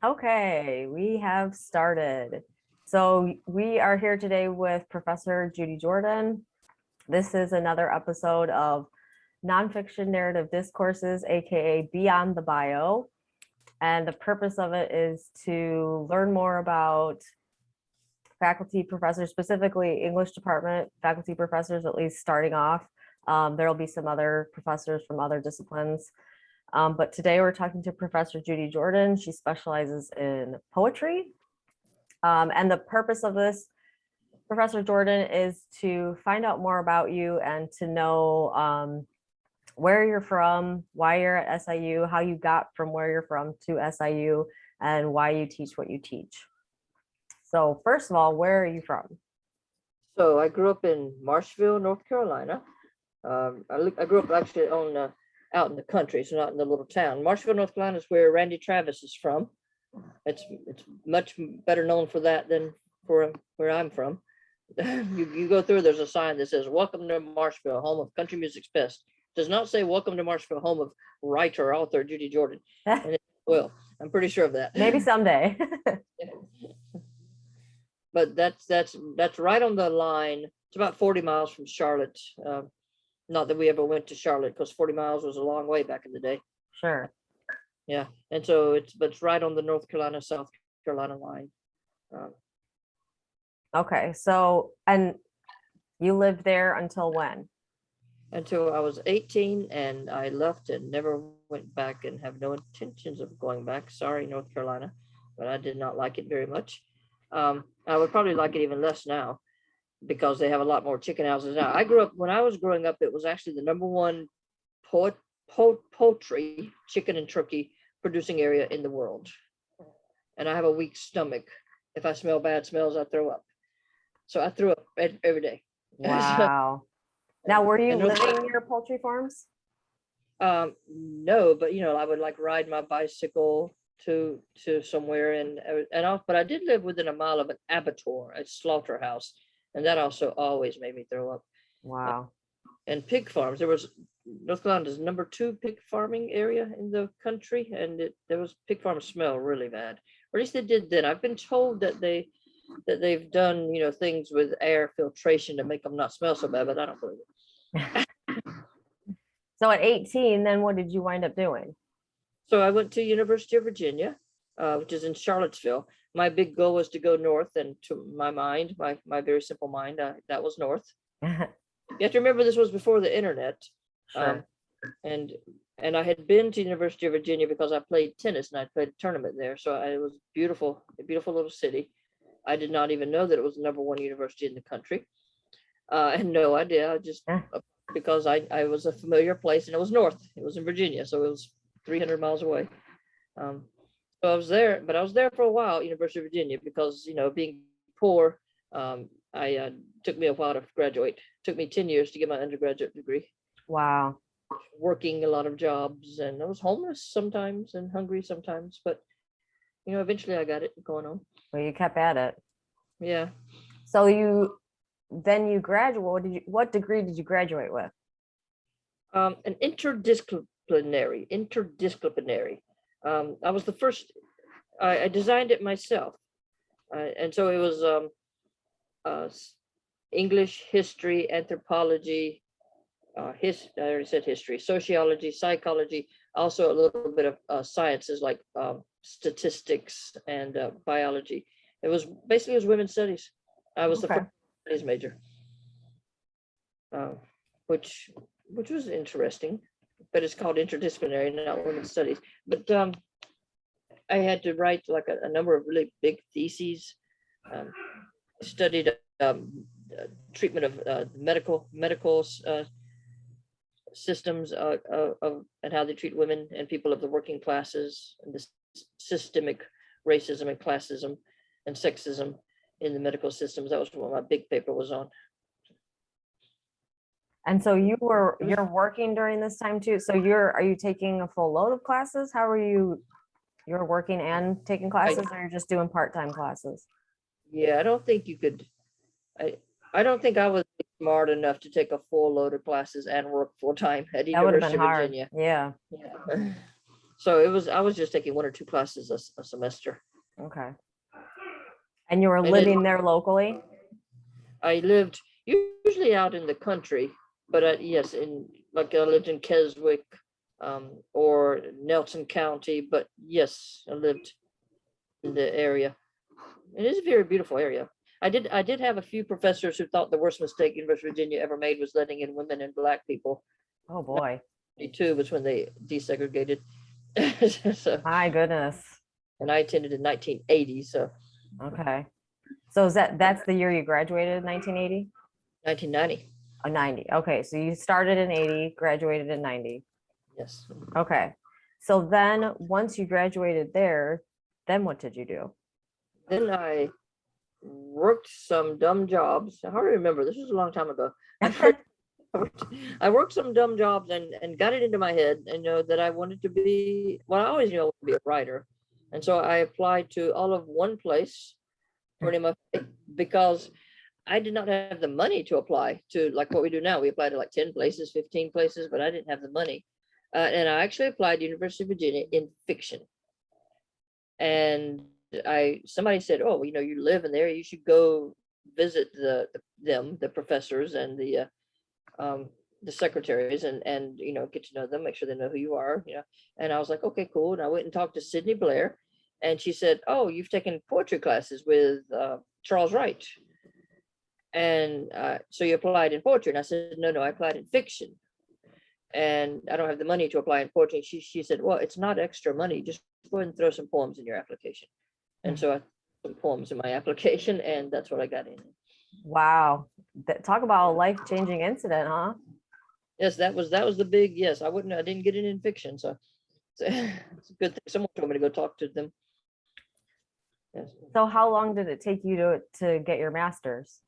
Okay, we have started. So we are here today with Professor Judy Jordan. This is another episode of Nonfiction Narrative Discourses, aka Beyond the Bio. And the purpose of it is to learn more about faculty professors, specifically English department faculty professors, at least starting off. There will be some other professors from other disciplines. But today we're talking to Professor Judy Jordan. She specializes in poetry. And the purpose of this, Professor Jordan, is to find out more about you and to know where you're from, why you're at SIU, how you got from where you're from to SIU, and why you teach what you teach. So first of all, where are you from? So I grew up in Marshville, North Carolina. I grew up actually out in the country, so not in the little town. Marshville, North Carolina is where Randy Travis is from. It's much better known for that than for where I'm from. You go through, there's a sign that says, "Welcome to Marshville, home of country music's best." It does not say, "Welcome to Marshville, home of writer, author Judy Jordan." And well, I'm pretty sure of that. Maybe someday. But that's right on the line. It's about 40 miles from Charlotte. Not that we ever went to Charlotte, because 40 miles was a long way back in the day. Sure. Yeah, and so it's right on the North Carolina, South Carolina line. Okay, so, and you lived there until when? Until I was 18, and I left and never went back, and have no intentions of going back. Sorry, North Carolina, but I did not like it very much. I would probably like it even less now, because they have a lot more chicken houses now. When I was growing up, it was actually the number one poultry, chicken and turkey producing area in the world. And I have a weak stomach. If I smell bad smells, I throw up. So I threw up every day. Wow. Now, were you living near poultry farms? No, but I would like ride my bicycle to somewhere, but I did live within a mile of an abattoir, a slaughterhouse, and that also always made me throw up. Wow. And pig farms. North Carolina's number 2 pig farming area in the country, and there was pig farms smell really bad, or at least they did then. I've been told that they've done things with air filtration to make them not smell so bad, but I don't believe it. So at 18, then what did you wind up doing? So I went to University of Virginia, which is in Charlottesville. My big goal was to go north, and to my mind, my very simple mind, that was north. You have to remember, this was before the internet. Sure. And I had been to University of Virginia because I played tennis, and I played a tournament there. So it was a beautiful little city. I did not even know that it was the number 1 university in the country. And no idea. I just because I was a familiar place, and it was north. It was in Virginia, so it was 300 miles away. So I was there, but I was there for a while, University of Virginia, because being poor, I took me a while to graduate. It took me 10 years to get my undergraduate degree. Wow. Working a lot of jobs, and I was homeless sometimes and hungry sometimes, but eventually I got it going on. Well, you kept at it. Yeah. So you graduate. What degree did you graduate with? An interdisciplinary. I was the first. I designed it myself, and so it was English, history, anthropology, I already said history, sociology, psychology, also a little bit of sciences like statistics and biology. It was women's studies. I was the first studies major, which was interesting, but it's called interdisciplinary, not women's studies. But I had to write like a number of really big theses. Studied treatment of medical systems and how they treat women and people of the working classes, and the systemic racism and classism and sexism in the medical systems. That was what my big paper was on. And so you're working during this time too. So are you taking a full load of classes? How are you're working and taking classes, or you're just doing part-time classes? Yeah, I don't think you could. I don't think I was smart enough to take a full load of classes and work full time at That would have University been of hard. Virginia. Yeah. Yeah. So I was just taking 1 or 2 classes a semester. Okay. And you were And living there locally? I lived usually out in the country, but yes, I lived in Keswick, or Nelson County, but yes, I lived in the area. It is a very beautiful area. I did have a few professors who thought the worst mistake University of Virginia ever made was letting in women and Black people. Oh boy. 1992 was when they desegregated. So, My goodness. and I attended in 1980, so Okay. So that's the year you graduated, 1980? 1990. Oh, 90. Okay. So you started in 80, graduated in 90. Yes. Okay. So then once you graduated there, then what did you do? Then I worked some dumb jobs. I hardly remember. This was a long time ago. I worked some dumb jobs and got it into my head, and that I wanted to be. Well, I always knew I wanted to be a writer, and so I applied to all of one place, pretty much, because I did not have the money to apply to like what we do now. We apply to like 10 places, 15 places, but I didn't have the money, and I actually applied to University of Virginia in fiction, and somebody said, oh, you live in there, you should go visit the professors and the secretaries and get to know them, make sure they know who you are, and I was like, okay, cool. And I went and talked to Sydney Blair, and she said, oh, you've taken poetry classes with Charles Wright, and so you applied in poetry. And I said, no, I applied in fiction, and I don't have the money to apply in poetry. She said, well, it's not extra money, just go ahead and throw some poems in your application. And so I put some poems in my application, and that's what I got in. Wow. Talk about a life-changing incident, huh? Yes, that was the big yes. I didn't get it in fiction, so it's a good thing. Someone told me to go talk to them. Yes. So how long did it take you to get your master's?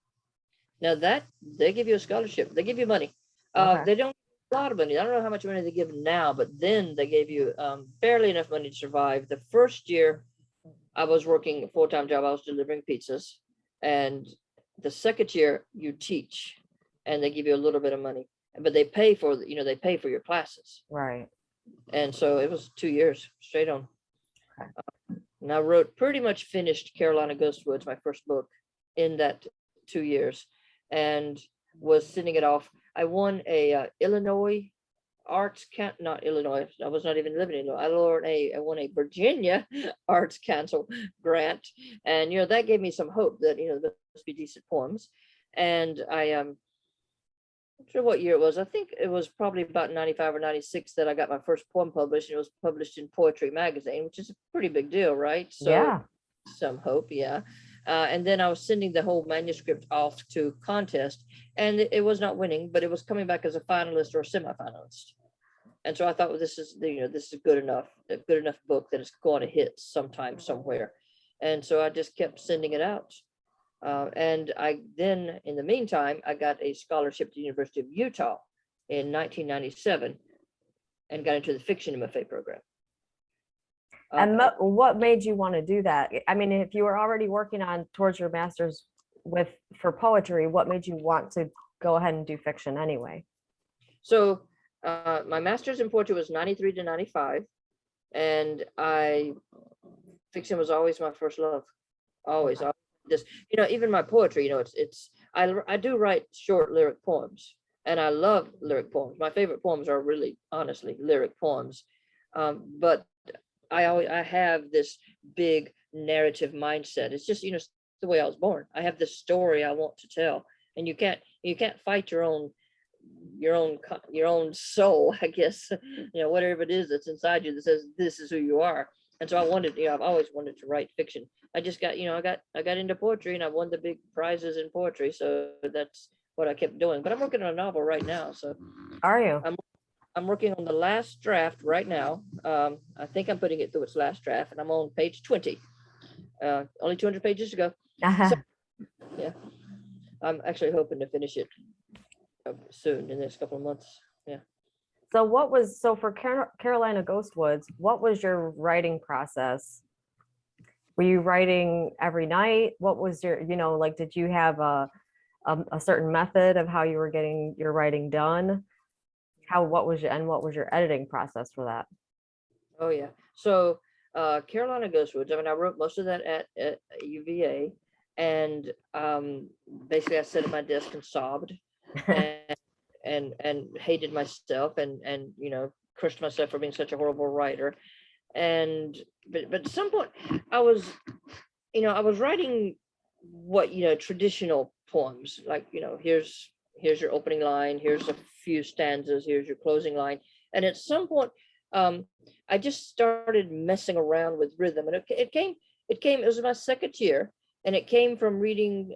Now that they give you a scholarship, they give you money. Okay. They don't give a lot of money. I don't know how much money they give now, but then they gave you barely enough money to survive. The first year I was working a full-time job. I was delivering pizzas, and the second year you teach, and they give you a little bit of money, but they pay for your classes. Right. And so it was 2 years straight on. Okay. And I pretty much finished Carolina Ghostwoods, my first book, in that 2 years, and was sending it off. I won a Illinois Arts not Illinois. I was not even living in Illinois. I won a Virginia Arts Council grant, and that gave me some hope that there must be decent poems. And I not sure what year it was. I think it was probably about 95 or 96 that I got my first poem published, and it was published in Poetry Magazine, which is a pretty big deal, right? So yeah. Some hope, yeah. And then I was sending the whole manuscript off to contest, and it was not winning, but it was coming back as a finalist or a semi-finalist. And so I thought, well, this is a good enough book that it's going to hit sometime somewhere. And so I just kept sending it out. And in the meantime, I got a scholarship to the University of Utah in 1997 and got into the fiction MFA program. And what made you want to do that? I mean, if you were already working towards your master's for poetry, what made you want to go ahead and do fiction anyway? So my master's in poetry was 93 to 95, and fiction was always my first love. Always. Okay. Just even my poetry, I do write short lyric poems, and I love lyric poems. My favorite poems are really, honestly, lyric poems. But I have this big narrative mindset. It's just the way I was born. I have this story I want to tell, and you can't fight your own soul, I guess. Whatever it is that's inside you that says this is who you are. And so I've always wanted to write fiction. I just got I got into poetry, and I won the big prizes in poetry, so that's what I kept doing. But I'm working on a novel right now. So Are you? I'm working on the last draft right now. I think I'm putting it through its last draft, and I'm on page 20. Only 200 pages to go. So, yeah, I'm actually hoping to finish it soon, in the next couple of months. Yeah. So for Carolina Ghostwoods, what was your writing process? Were you writing every night? What was your, did you have a certain method of how you were getting your writing done? What was your editing process for that? Oh yeah. So Carolina Ghostwoods. I mean, I wrote most of that at UVA, and basically I sat at my desk and sobbed, and and hated myself, and cursed myself for being such a horrible writer. And but at some point, I was I was writing what traditional poems, like here's your opening line, here's a few stanzas, here's your closing line, and at some point, um, I just started messing around with rhythm, and it was my second year, and it came from reading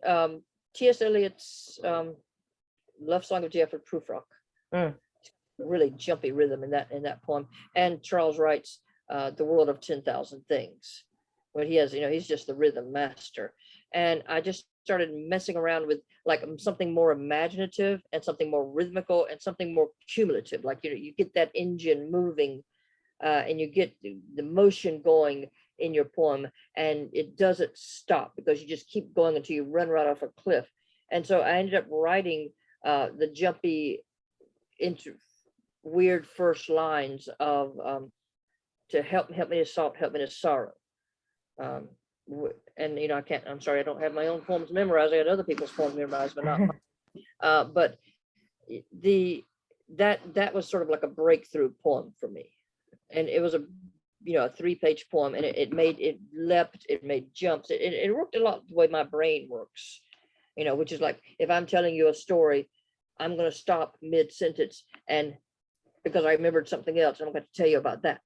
T.S. Eliot's Love Song of Geoffrey Prufrock. Mm. Really jumpy rhythm in that poem, and Charles Wright's The World of 10,000 Things, where he has, he's just the rhythm master. And I just started messing around with like something more imaginative and something more rhythmical and something more cumulative. Like, you get that engine moving, and you get the motion going in your poem, and it doesn't stop because you just keep going until you run right off a cliff. And so I ended up writing the jumpy, into weird first lines of to help me to salt, help me to sorrow. And I'm sorry, I don't have my own poems memorized. I got other people's poems memorized, but not mine. But that was sort of like a breakthrough poem for me. And it was a 3-page poem, and it leapt, it made jumps, it worked a lot the way my brain works, which is like, if I'm telling you a story, I'm going to stop mid-sentence, and because I remembered something else, I'm going to tell you about that.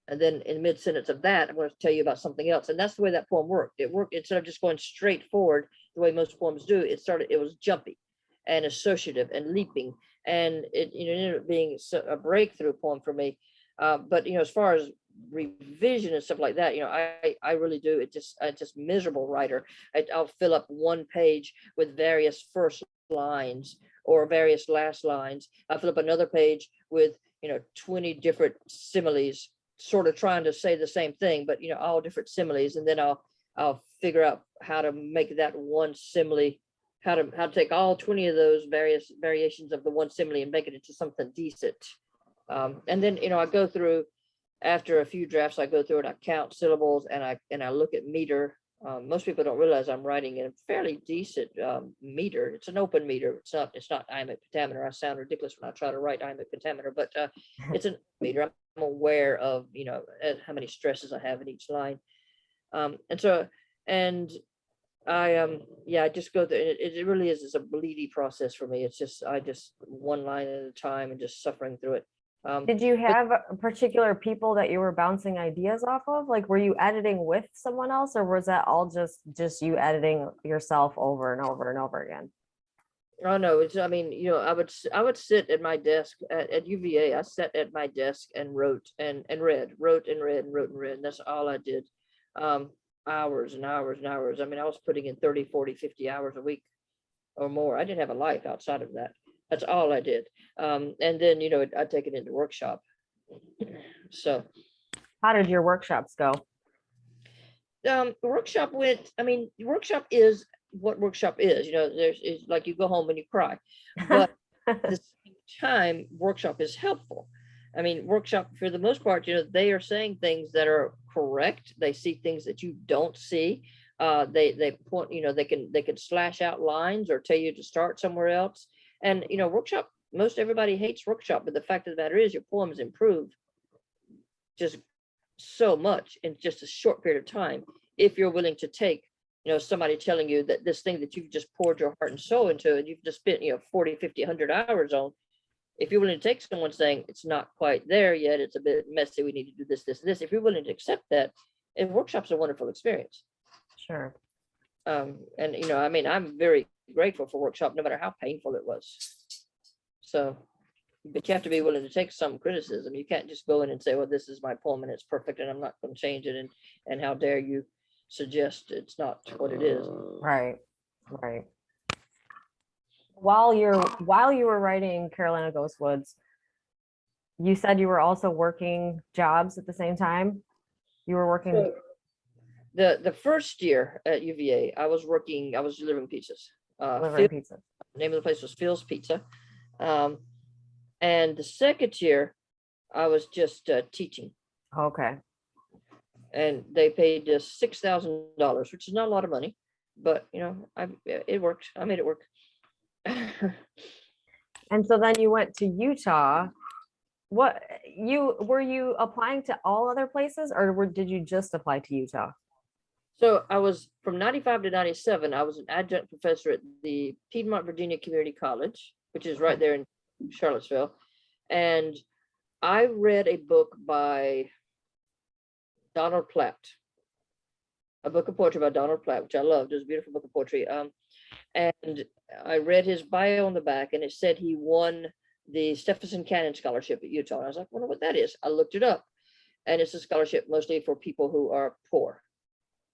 And then in mid-sentence of that, I'm going to tell you about something else. And that's the way that poem worked. It worked instead of just going straight forward the way most poems do. It was jumpy and associative and leaping. And it ended up being a breakthrough poem for me. But as far as revision and stuff like that, I really do. I'm just miserable writer. I'll fill up one page with various first lines or various last lines. I'll fill up another page with 20 different similes, sort of trying to say the same thing, but all different similes. And then I'll figure out how to make that one simile, how to take all 20 of those various variations of the one simile and make it into something decent. And then I go through, after a few drafts, I go through and I count syllables, and I look at meter. Most people don't realize I'm writing in a fairly decent meter. It's an open meter. It's not iambic pentameter. I sound ridiculous when I try to write iambic pentameter, but it's an meter. I'm aware of how many stresses I have in each line, and I just go through. It really is. It's a bleedy process for me. I just one line at a time and just suffering through it. Did you have particular people that you were bouncing ideas off of? Like, were you editing with someone else, or was that all just you editing yourself over and over and over again? Oh no, I would sit at my desk at UVA. I sat at my desk and wrote and read, wrote and read and wrote and read. And that's all I did. Hours and hours and hours. I mean, I was putting in 30, 40, 50 hours a week or more. I didn't have a life outside of that. That's all I did. And then, I'd take it into workshop. So How did your workshops go? workshop workshop is what workshop is. It's like you go home and you cry. But at the same time, workshop is helpful. I mean, workshop, for the most part, they are saying things that are correct. They see things that you don't see. They point, they can slash out lines or tell you to start somewhere else. And workshop, most everybody hates workshop, but the fact of the matter is your poems improve just so much in just a short period of time if you're willing to take somebody telling you that this thing that you've just poured your heart and soul into, and you've just spent 40, 50, 100 hours on, if you're willing to take someone saying it's not quite there yet, it's a bit messy, we need to do this, this, and this, if you're willing to accept that, and workshop's a wonderful experience. Sure. And I'm very grateful for workshop, no matter how painful it was. So, but you have to be willing to take some criticism. You can't just go in and say, well, this is my poem and it's perfect and I'm not going to change it, and how dare you suggest it's not what it is. Right. While you were writing Carolina Ghostwoods, you said you were also working jobs at the same time. You were working. So, the first year at UVA, I was delivering pizzas. Delivering pizza. The name of the place was Phil's Pizza. And the second year, I was just teaching. Okay. And they paid us $6,000, which is not a lot of money, but it worked. I made it work. And so then you went to Utah. Were you applying to all other places, or did you just apply to Utah? So I was from 95 to 97, I was an adjunct professor at the Piedmont, Virginia Community College, which is right there in Charlottesville. And I read a book by Donald Platt, a book of poetry by Donald Platt, which I loved. It was a beautiful book of poetry. And I read his bio on the back, and it said he won the Stephenson Cannon Scholarship at Utah. And I was like, I wonder what that is. I looked it up, and it's a scholarship mostly for people who are poor.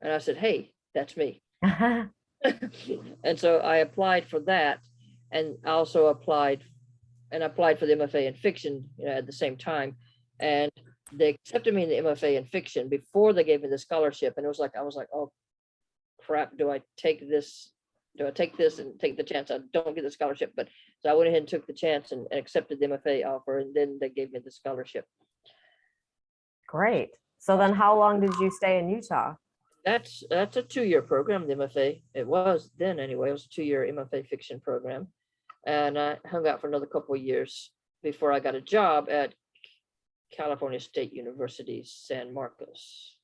And I said, hey, that's me. And so I applied for that, and I also applied for the MFA in fiction at the same time. And they accepted me in the MFA in fiction before they gave me the scholarship. And I was like, oh crap, do I take this and take the chance I don't get the scholarship? But so I went ahead and took the chance and accepted the MFA offer, and then they gave me the scholarship. Great. So then how long did you stay in Utah? That's a 2-year program, the MFA. It was then anyway. It was a 2-year MFA fiction program. And I hung out for another couple of years before I got a job at California State University, San Marcos.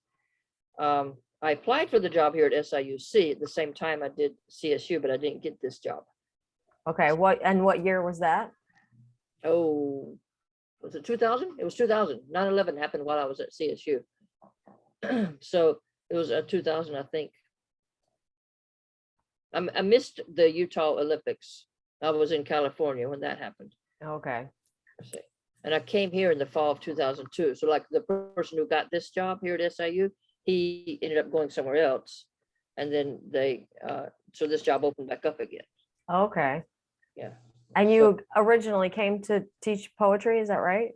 I applied for the job here at SIUC at the same time I did CSU, but I didn't get this job. Okay, what year was that? Oh, was it 2000? It was 2000. 9/11 happened while I was at CSU. So it was 2000, I think. I missed the Utah Olympics. I was in California when that happened. Okay. And I came here in the fall of 2002. So like the person who got this job here at SIU, he ended up going somewhere else. And then so this job opened back up again. Okay. Yeah. And you originally came to teach poetry, is that right?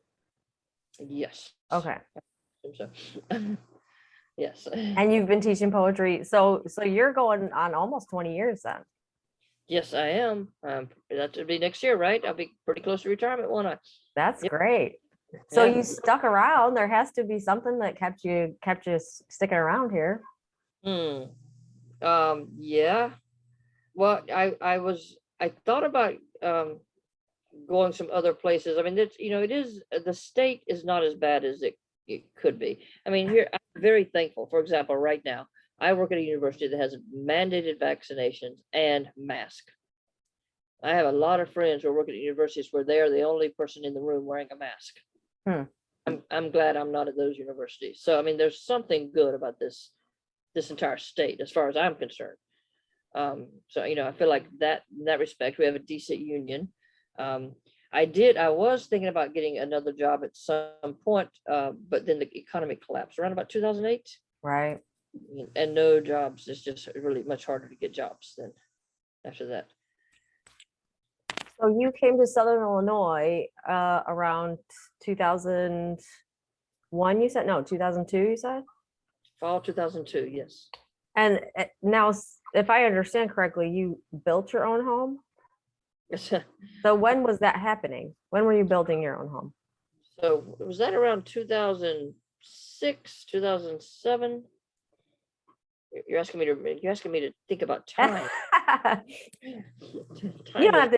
Yes. Okay. So, yes. And you've been teaching poetry. So you're going on almost 20 years then. Yes, I am. That should be next year, right? I'll be pretty close to retirement, won't I? That's great. So you stuck around. There has to be something that kept you sticking around here. Yeah. Well, I thought about going some other places. I mean, the state is not as bad as it could be. I mean, here I'm very thankful. For example, right now, I work at a university that has mandated vaccinations and masks. I have a lot of friends who are working at universities where they are the only person in the room wearing a mask. I'm glad I'm not at those universities. So I mean, there's something good about this entire state as far as I'm concerned. So I feel like that in that respect we have a decent union. I was thinking about getting another job at some point, but then the economy collapsed around about 2008. Right. And no jobs. It's just really much harder to get jobs than after that. So you came to Southern Illinois around 2001, you said? No, 2002, you said? Fall 2002, yes. And now, if I understand correctly, you built your own home? Yes. So when was that happening? When were you building your own home? So was that around 2006, 2007? You're asking me to think about time. You don't have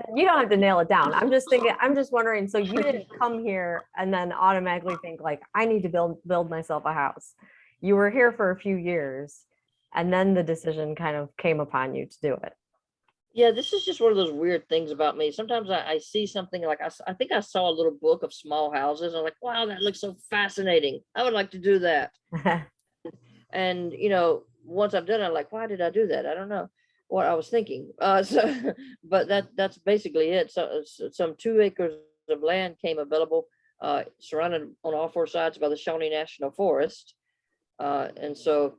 to nail it down. I'm just wondering, so you didn't come here and then automatically think like, I need to build myself a house. You were here for a few years and then the decision kind of came upon you to do it. Yeah, this is just one of those weird things about me. Sometimes I see something like I think I saw a little book of small houses. I'm like, wow, that looks so fascinating. I would like to do that. And once I've done it, I'm like, why did I do that? I don't know what I was thinking. But that's basically it. So some 2 acres of land came available, surrounded on all 4 sides by the Shawnee National Forest. And so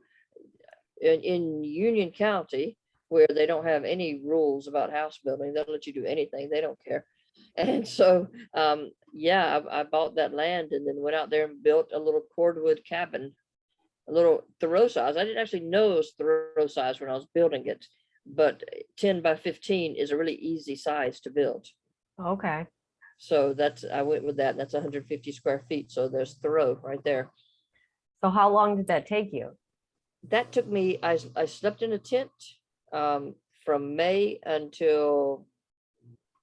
in Union County, where they don't have any rules about house building, they'll let you do anything. They don't care. And so, I bought that land and then went out there and built a little cordwood cabin, a little Thoreau size. I didn't actually know it was Thoreau size when I was building it, but 10 by 15 is a really easy size to build. Okay. So I went with that. That's 150 square feet. So there's Thoreau right there. So how long did that take you? That took me, I slept in a tent from May until,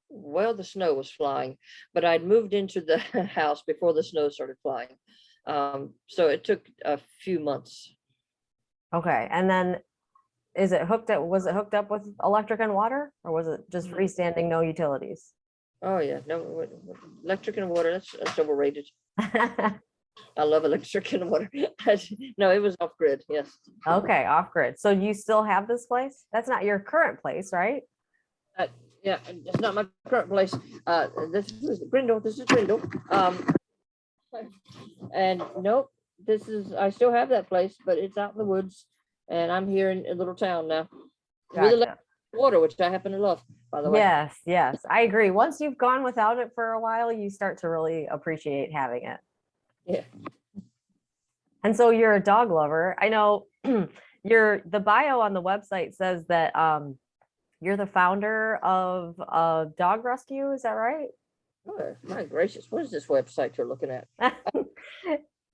well, the snow was flying, but I'd moved into the house before the snow started flying. So it took a few months. Okay. And then was it hooked up with electric and water, or was it just freestanding, no utilities? Oh yeah, no, electric and water, that's overrated. I love electric and water. No, it was off grid. Yes. Okay, off grid. So you still have this place? That's not your current place, right? Yeah, it's not my current place. This is Grindle. This is Grindle. And nope, I still have that place, but it's out in the woods, and I'm here in a little town now with electric water, which I happen to love, by the way. Yes, yes, I agree. Once you've gone without it for a while, you start to really appreciate having it. Yeah. And so you're a dog lover. I know the bio on the website says that you're the founder of Dog Rescue. Is that right? Oh, my gracious, what is this website you're looking at?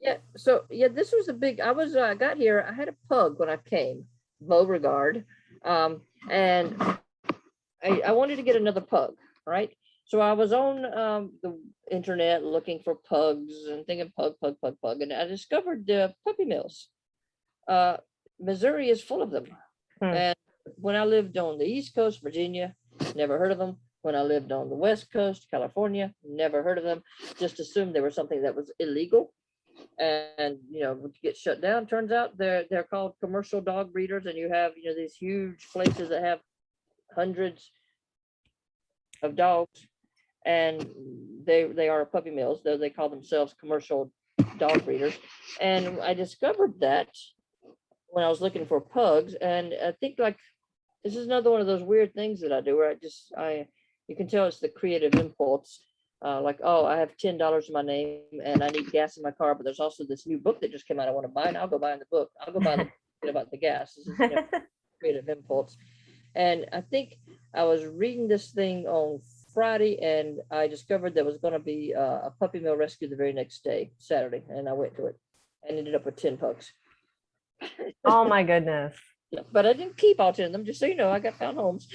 Yeah, so yeah, this was a big, I got here, I had a pug when I came, Beauregard, and I wanted to get another pug, right? So I was on the internet looking for pugs and thinking pug, and I discovered the puppy mills. Missouri is full of them. And when I lived on the East Coast, Virginia, never heard of them. When I lived on the West Coast, California, never heard of them. Just assumed they were something that was illegal. And would get shut down. Turns out they're called commercial dog breeders, and you have these huge places that have hundreds of dogs, and they are puppy mills, though they call themselves commercial dog breeders. And I discovered that when I was looking for pugs, and I think like this is another one of those weird things that I do where you can tell it's the creative impulse. Like, oh, I have $10 in my name and I need gas in my car, but there's also this new book that just came out I want to buy, and I'll go buy the book. I'll go buy the book about the gas. This is creative impulse. And I think I was reading this thing on Friday, and I discovered there was going to be a puppy mill rescue the very next day, Saturday, and I went to it and ended up with 10 pugs. Oh my goodness. Yeah, but I didn't keep all 10 of them, just so you know. I got found homes.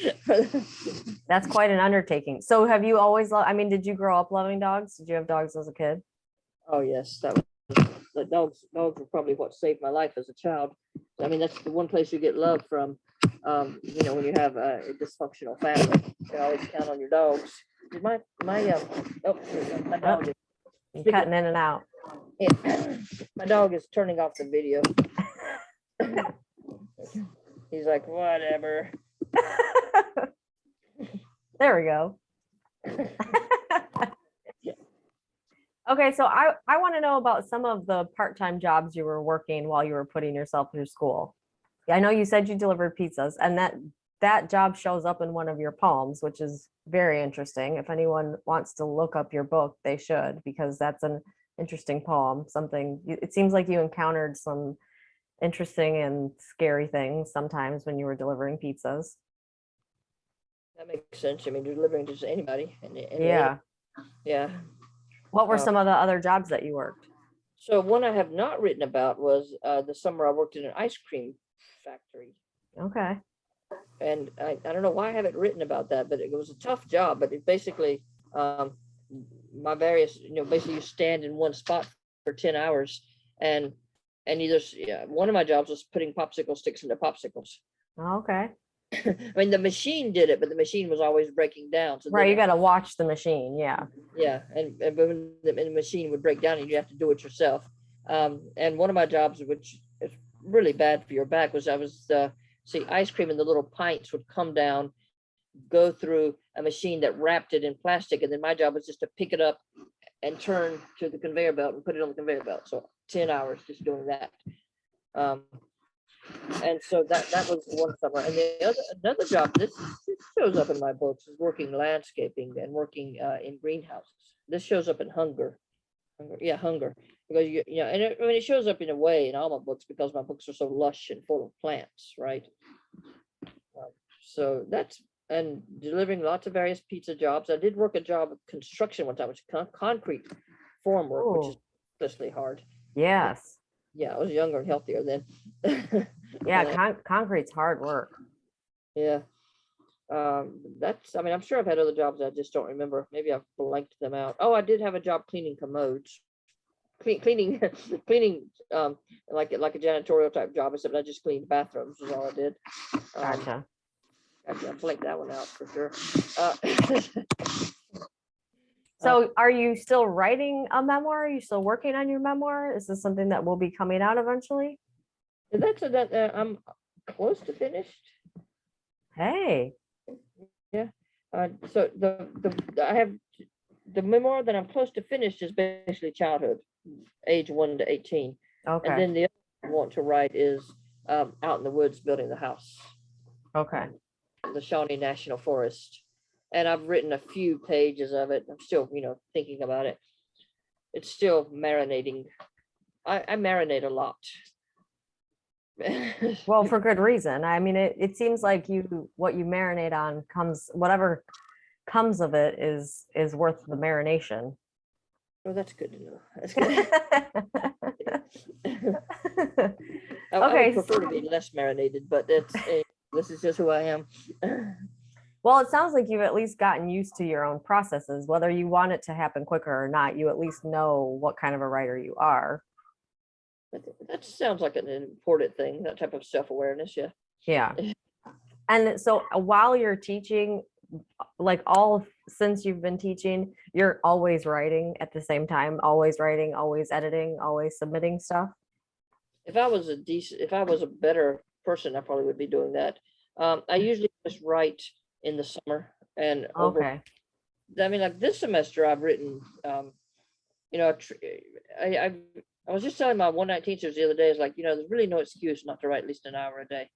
That's quite an undertaking. So have you always did you grow up loving dogs? Did you have dogs as a kid? Oh yes, the dogs were probably what saved my life as a child. I mean, that's the one place you get love from. When you have a dysfunctional family, you can always count on your dogs. My dog is cutting in and out. Yeah, my dog is turning off the video. He's like, whatever. There we go. Okay, so I want to know about some of the part-time jobs you were working while you were putting yourself through school. I know you said you delivered pizzas, and that job shows up in one of your poems, which is very interesting. If anyone wants to look up your book, they should, because that's an interesting poem. It seems like you encountered some interesting and scary things sometimes when you were delivering pizzas. That makes sense. I mean, you're delivering to anybody. Yeah. What were some of the other jobs that you worked? So one I have not written about was the summer I worked in an ice cream factory. Okay. And I don't know why I haven't written about that, but it was a tough job. But it basically, my various, basically you stand in one spot for 10 hours, and one of my jobs was putting popsicle sticks into popsicles. Okay. I mean, the machine did it, but the machine was always breaking down. So right, you got to watch the machine. Yeah. Yeah, and when the machine would break down, and you have to do it yourself. And one of my jobs, which is really bad for your back, was ice cream in the little pints would come down, go through a machine that wrapped it in plastic, and then my job was just to pick it up and turn to the conveyor belt and put it on the conveyor belt. So 10 hours just doing that. And so that was one summer. And another job, this shows up in my books, is working landscaping and working in greenhouses. This shows up in hunger. Hunger. Because it shows up in a way in all my books because my books are so lush and full of plants, right? So that's, and delivering lots of various pizza jobs. I did work a job of construction one time, which is concrete form work, which is especially hard. Yes. Yeah, I was younger and healthier then. Yeah, concrete's hard work. Yeah. That's, I mean, I'm sure I've had other jobs. I just don't remember. Maybe I've blanked them out. Oh, I did have a job cleaning commodes, cleaning, like a janitorial type job, except I just cleaned bathrooms is all I did. Gotcha. I blanked that one out for sure. So are you still writing a memoir? Are you still working on your memoir? Is this something that will be coming out eventually? I'm close to finished. Hey. Yeah. So I have the memoir that I'm close to finish is basically childhood, age 1 to 18. Okay. And then the other one I want to write is out in the woods building the house. Okay. The Shawnee National Forest. And I've written a few pages of it. I'm still, thinking about it. It's still marinating. I marinate a lot. Well, for good reason. I mean, it seems like what you marinate on whatever comes of it is worth the marination. Oh, that's good to know. That's good. I Okay. would prefer to be less marinated, but this is just who I am. Well, it sounds like you've at least gotten used to your own processes, whether you want it to happen quicker or not. You at least know what kind of a writer you are. That sounds like an important thing, that type of self-awareness. Yeah. Yeah. And so while you're teaching, since you've been teaching, you're always writing at the same time, always writing, always editing, always submitting stuff. If I was a better person, I probably would be doing that. I usually just write in the summer and Okay. I mean, like this semester I've written, I was just telling my one-night teachers the other day, is like, there's really no excuse not to write at least an hour a day,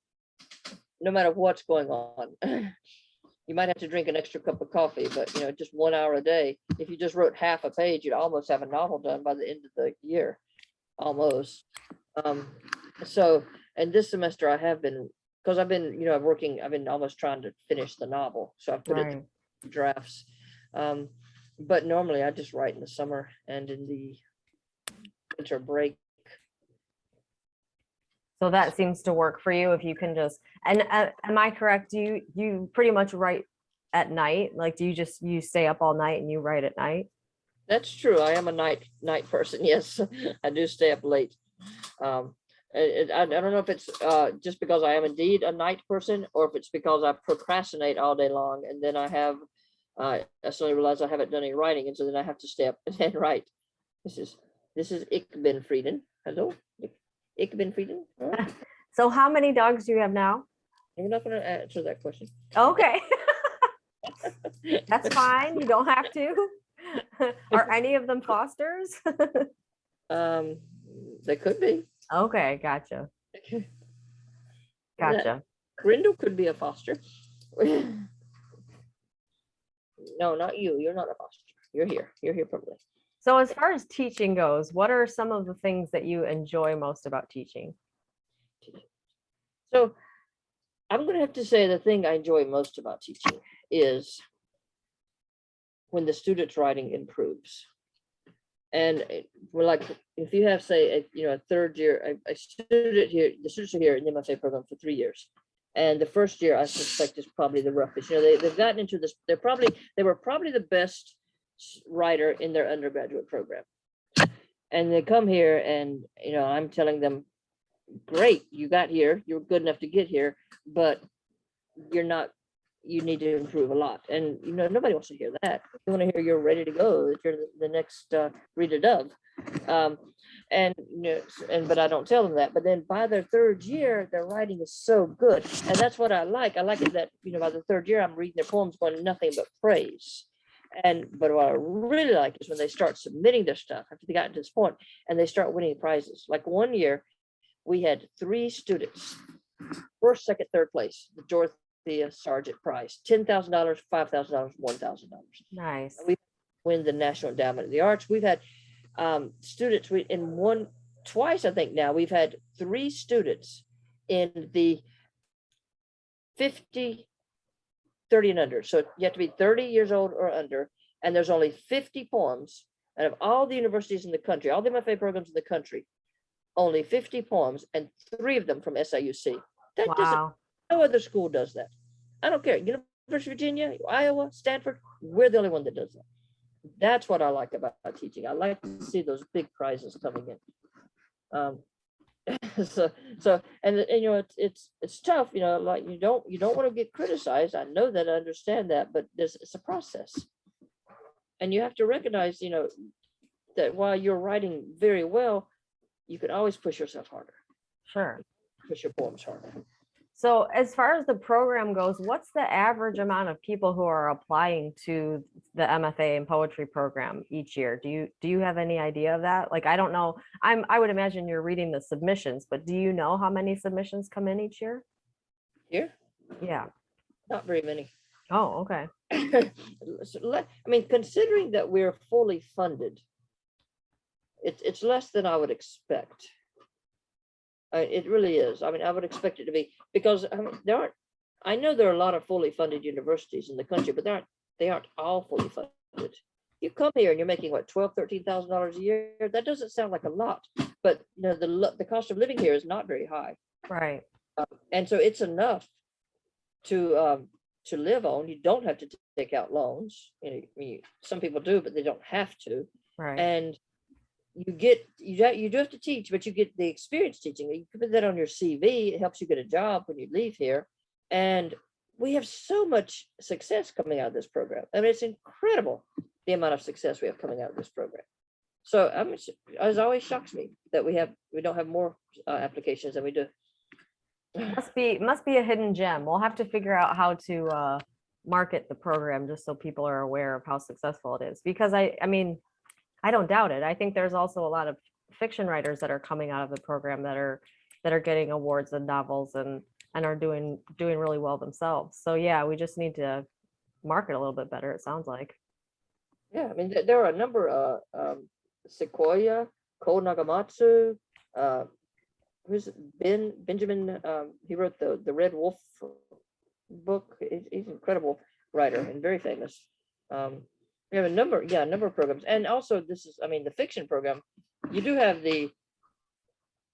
no matter what's going on. You might have to drink an extra cup of coffee, but just 1 hour a day. If you just wrote half a page, you'd almost have a novel done by the end of the year, almost. So, and this semester I have been, because I've been, I've been almost trying to finish the novel. So I've put it in drafts. But normally I just write in the summer and in the winter break. So that seems to work for you if you can just, and am I correct? You pretty much write at night? Like, do you stay up all night and you write at night? That's true. I am a night person. Yes, I do stay up late. I don't know if it's just because I am indeed a night person, or if it's because I procrastinate all day long, and then I suddenly realize I haven't done any writing, and so then I have to stay up and write. This is Ich bin Frieden. Hello, Ich bin Frieden. Huh? So how many dogs do you have now? I'm not going to answer that question. Okay. That's fine. You don't have to. Are any of them fosters? They could be. Okay, gotcha. Gotcha. Grindel could be a foster. No, not you. You're not a foster. You're here. You're here permanently. So as far as teaching goes, what are some of the things that you enjoy most about teaching? So I'm going to have to say the thing I enjoy most about teaching is when the student's writing improves. And we're like, if you have, say, a third year, a student here, the students are here in the MFA program for 3 years. And the first year, I suspect, is probably the roughest. They've gotten into this, they were probably the best writer in their undergraduate program. And they come here and, I'm telling them, great, you got here, you're good enough to get here, but you need to improve a lot. And nobody wants to hear that. They want to hear you're ready to go, that you're the next Rita Dove. But I don't tell them that. But then by their third year, their writing is so good. And that's what I like. I like it that, by the third year, I'm reading their poems going nothing but praise. But what I really like is when they start submitting their stuff after they got to this point and they start winning prizes. Like one year, we had 3 students, first, second, third place, the Dorothea Sargent Prize, $10,000, $5,000, $1,000. Nice. We win the National Endowment of the Arts. We've had students twice, I think now, we've had 3 students in the 50, 30 and under. So you have to be 30 years old or under, and there's only 50 poems out of all the universities in the country, all the MFA programs in the country. only 50 poems and 3 of them from SIUC. That doesn't, Wow. no other school does that. I don't care. University of Virginia, Iowa, Stanford, we're the only one that does that. That's what I like about teaching. I like to see those big prizes coming in. And it's tough, like you don't want to get criticized. I know that, I understand that, but it's a process. And you have to recognize, that while you're writing very well, you can always push yourself harder, Sure. push your poems harder. So as far as the program goes, what's the average amount of people who are applying to the MFA in poetry program each year? Do you have any idea of that? Like, I don't know. I would imagine you're reading the submissions, but do you know how many submissions come in each year? Here, Yeah. not very many. Oh, okay. Considering that we're fully funded, it's less than I would expect. It really is. I would expect it to be, because I know there are a lot of fully funded universities in the country, but they aren't all fully funded. You come here and you're making what, $12,000-$13,000 a year? That doesn't sound like a lot, but the cost of living here is not very high. Right. And so it's enough to live on. You don't have to take out loans. Some people do, but they don't have to. Right. And you do have to teach, but you get the experience teaching. You can put that on your CV. It helps you get a job when you leave here. And we have so much success coming out of this program. It's incredible the amount of success we have coming out of this program. So it always shocks me that we don't have more applications than we do. Must be a hidden gem. We'll have to figure out how to market the program just so people are aware of how successful it is. Because I don't doubt it. I think there's also a lot of fiction writers that are coming out of the program that are getting awards and novels and are doing really well themselves. So yeah, we just need to market a little bit better, it sounds like. Yeah, there are a number, Sequoia, Ko Nagamatsu, who's Benjamin, he wrote the Red Wolf book. He's an incredible writer and very famous. We have a number of programs. And also the fiction program, you do have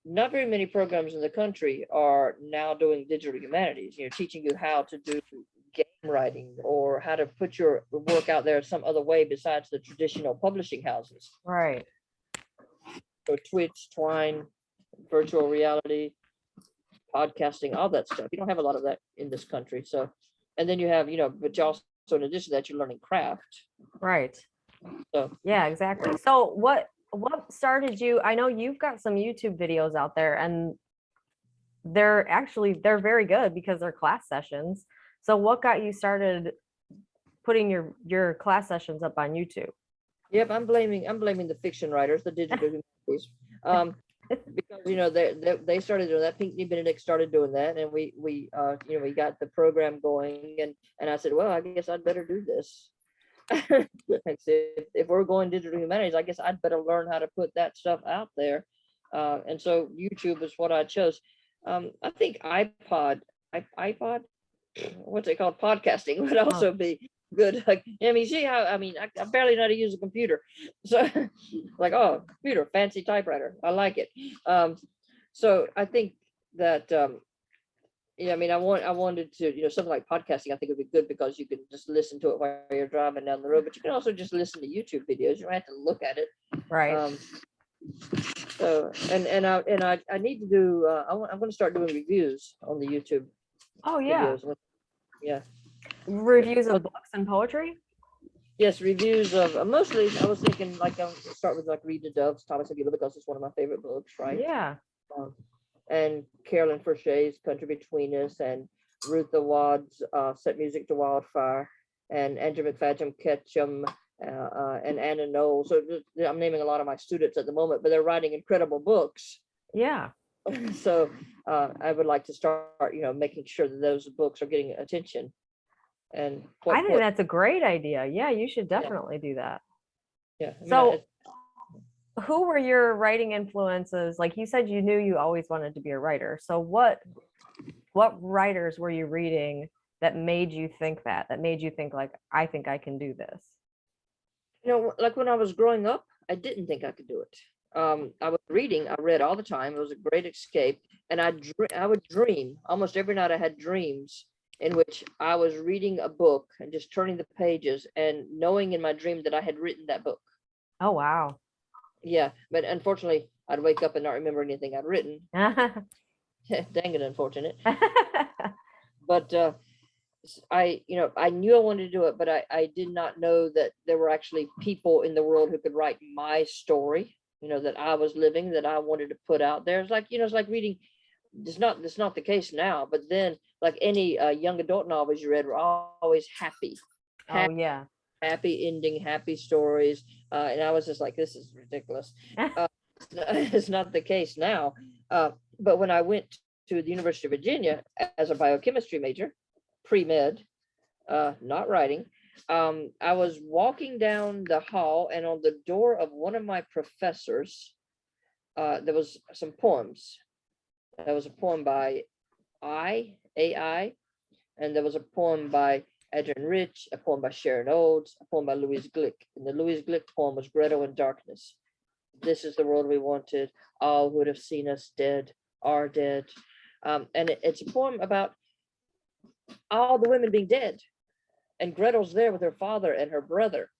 not very many programs in the country are now doing digital humanities, teaching you how to do game writing or how to put your work out there some other way besides the traditional publishing houses. Right. So Twitch, Twine, virtual reality, podcasting, all that stuff. You don't have a lot of that in this country. So, and then you have, but you also, in addition to that, you're learning craft. Right. So yeah, exactly. So what started you? I know you've got some YouTube videos out there and they're very good because they're class sessions. So what got you started putting your class sessions up on YouTube? Yep, I'm blaming the fiction writers, the digital humanities. Because they started doing that. Pinckney Benedict started doing that, and we got the program going, and I said, well, I guess I'd better do this. If we're going digital humanities, I guess I'd better learn how to put that stuff out there. And so YouTube is what I chose. I think iPod, what's it called? Podcasting would also be good. See how, I barely know how to use a computer. So like, oh, computer, fancy typewriter. I like it. So I think that, I wanted to, something like podcasting, I think would be good because you can just listen to it while you're driving down the road, but you can also just listen to YouTube videos. You don't have to look at it. Right. So, I need to do, I'm going to start doing reviews on the YouTube. Oh, yeah. Videos. Yeah. Reviews of books and poetry? Yes, reviews of, mostly, I was thinking I'll start with Read the Doves, Thomas Aguilar, because it's one of my favorite books, right? Yeah. And Carolyn Forshay's Country Between Us, and Ruth Awad's Set Music to Wildfire, and Andrew McFadden Ketchum, and Anna Knoll. So I'm naming a lot of my students at the moment, but they're writing incredible books. Yeah. So I would like to start, making sure that those books are getting attention. And I think that's a great idea. Yeah, you should definitely do that. Yeah. So who were your writing influences? Like you said, you knew you always wanted to be a writer. So what writers were you reading that made you think like, I think I can do this? Like when I was growing up, I didn't think I could do it. I was reading, I read all the time. It was a great escape. And I would dream almost every night. I had dreams in which I was reading a book and just turning the pages and knowing in my dream that I had written that book. Oh, wow. Yeah, but unfortunately, I'd wake up and not remember anything I'd written. Dang it, unfortunate. But I knew I wanted to do it, but I did not know that there were actually people in the world who could write my story, that I was living, that I wanted to put out there. It's like, it's like reading. It's not the case now, but then like any young adult novels you read were always happy, Oh, yeah. happy ending, happy stories. And I was just like, this is ridiculous. It's not the case now. But when I went to the University of Virginia as a biochemistry major, pre-med, not writing, I was walking down the hall, and on the door of one of my professors, there was some poems. There was a poem by AI, and there was a poem by Adrian Rich, a poem by Sharon Olds, a poem by Louise Glick. And the Louise Glick poem was Greta in Darkness. This is the world we wanted. All who would have seen us dead are dead. And it's a poem about all the women being dead. And Gretel's there with her father and her brother.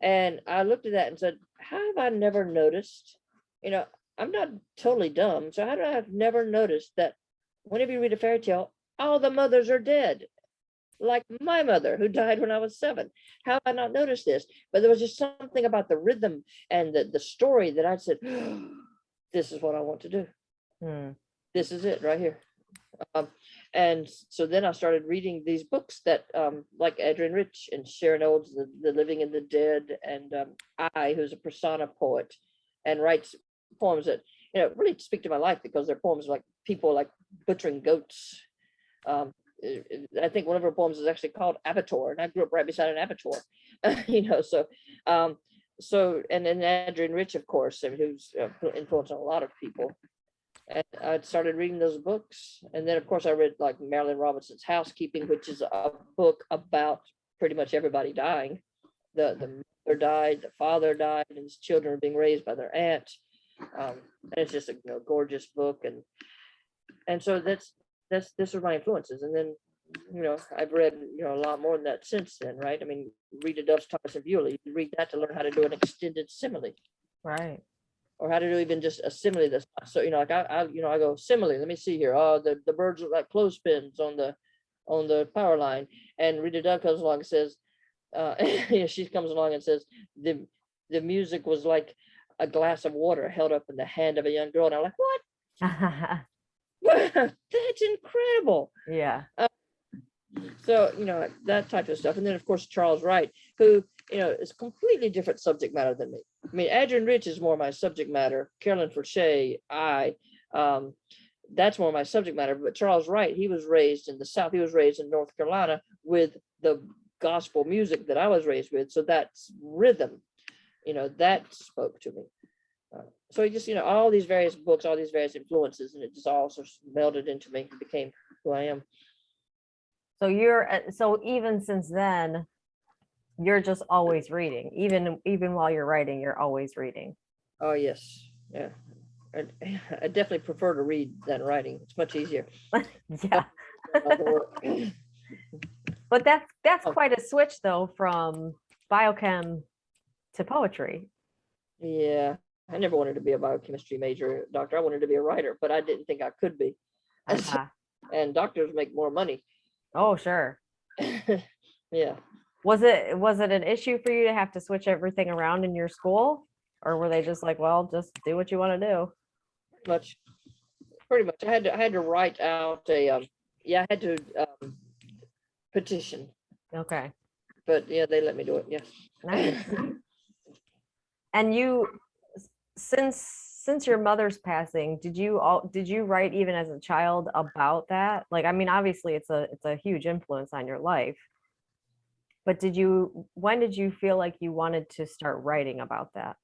And I looked at that and said, how have I never noticed? I'm not totally dumb. So how do I have never noticed that whenever you read a fairy tale, all the mothers are dead? Like my mother, who died when I was 7. How have I not noticed this? But there was just something about the rhythm and the story that I said, oh, this is what I want to do. This is it right here. And so then I started reading these books that like Adrian Rich and Sharon Olds, the Living and the Dead, and who's a persona poet and writes poems that really speak to my life, because they're poems like people like butchering goats. I think one of her poems is actually called Abattoir, and I grew up right beside an abattoir. So and then Adrian Rich, of course, who's influenced a lot of people. And I started reading those books, and then of course I read like Marilyn Robinson's Housekeeping, which is a book about pretty much everybody dying. The mother died, the father died, and his children are being raised by their aunt. And it's just a gorgeous book, and so this are my influences. And then I've read a lot more than that since then, right? I mean, Rita Dove's Thomas and Viola, you read that to learn how to do an extended simile, Right. or how to do even just a simile. That's so like I go simile. Let me see here. Oh, the birds look like clothespins on the power line, and Rita Dove comes along and says, she comes along and says the music was like a glass of water held up in the hand of a young girl. And I'm like, what? That's incredible. Yeah. So that type of stuff. And then of course Charles Wright, who is completely different subject matter than me. I mean, Adrian Rich is more my subject matter. Carolyn Forche, that's more my subject matter. But Charles Wright, he was raised in the South. He was raised in North Carolina with the gospel music that I was raised with. So that's rhythm, that spoke to me. So it just, all these various books, all these various influences, and it just all sort of melded into me and became who I am. So so even since then, you're just always reading, even while you're writing, you're always reading. Oh yes, yeah. I definitely prefer to read than writing. It's much easier. Yeah. But that's quite a switch though, from biochem to poetry. Yeah, I never wanted to be a biochemistry major, doctor. I wanted to be a writer, but I didn't think I could be. And doctors make more money. Oh, sure. Yeah. Was it an issue for you to have to switch everything around in your school, or were they just like, well, just do what you want to do? Pretty much. I had to write out I had to petition. Okay. But yeah, they let me do it. Yeah. Nice. And you, since your mother's passing, did you write even as a child about that? Like, I mean, obviously it's a huge influence on your life. But when did you feel like you wanted to start writing about that?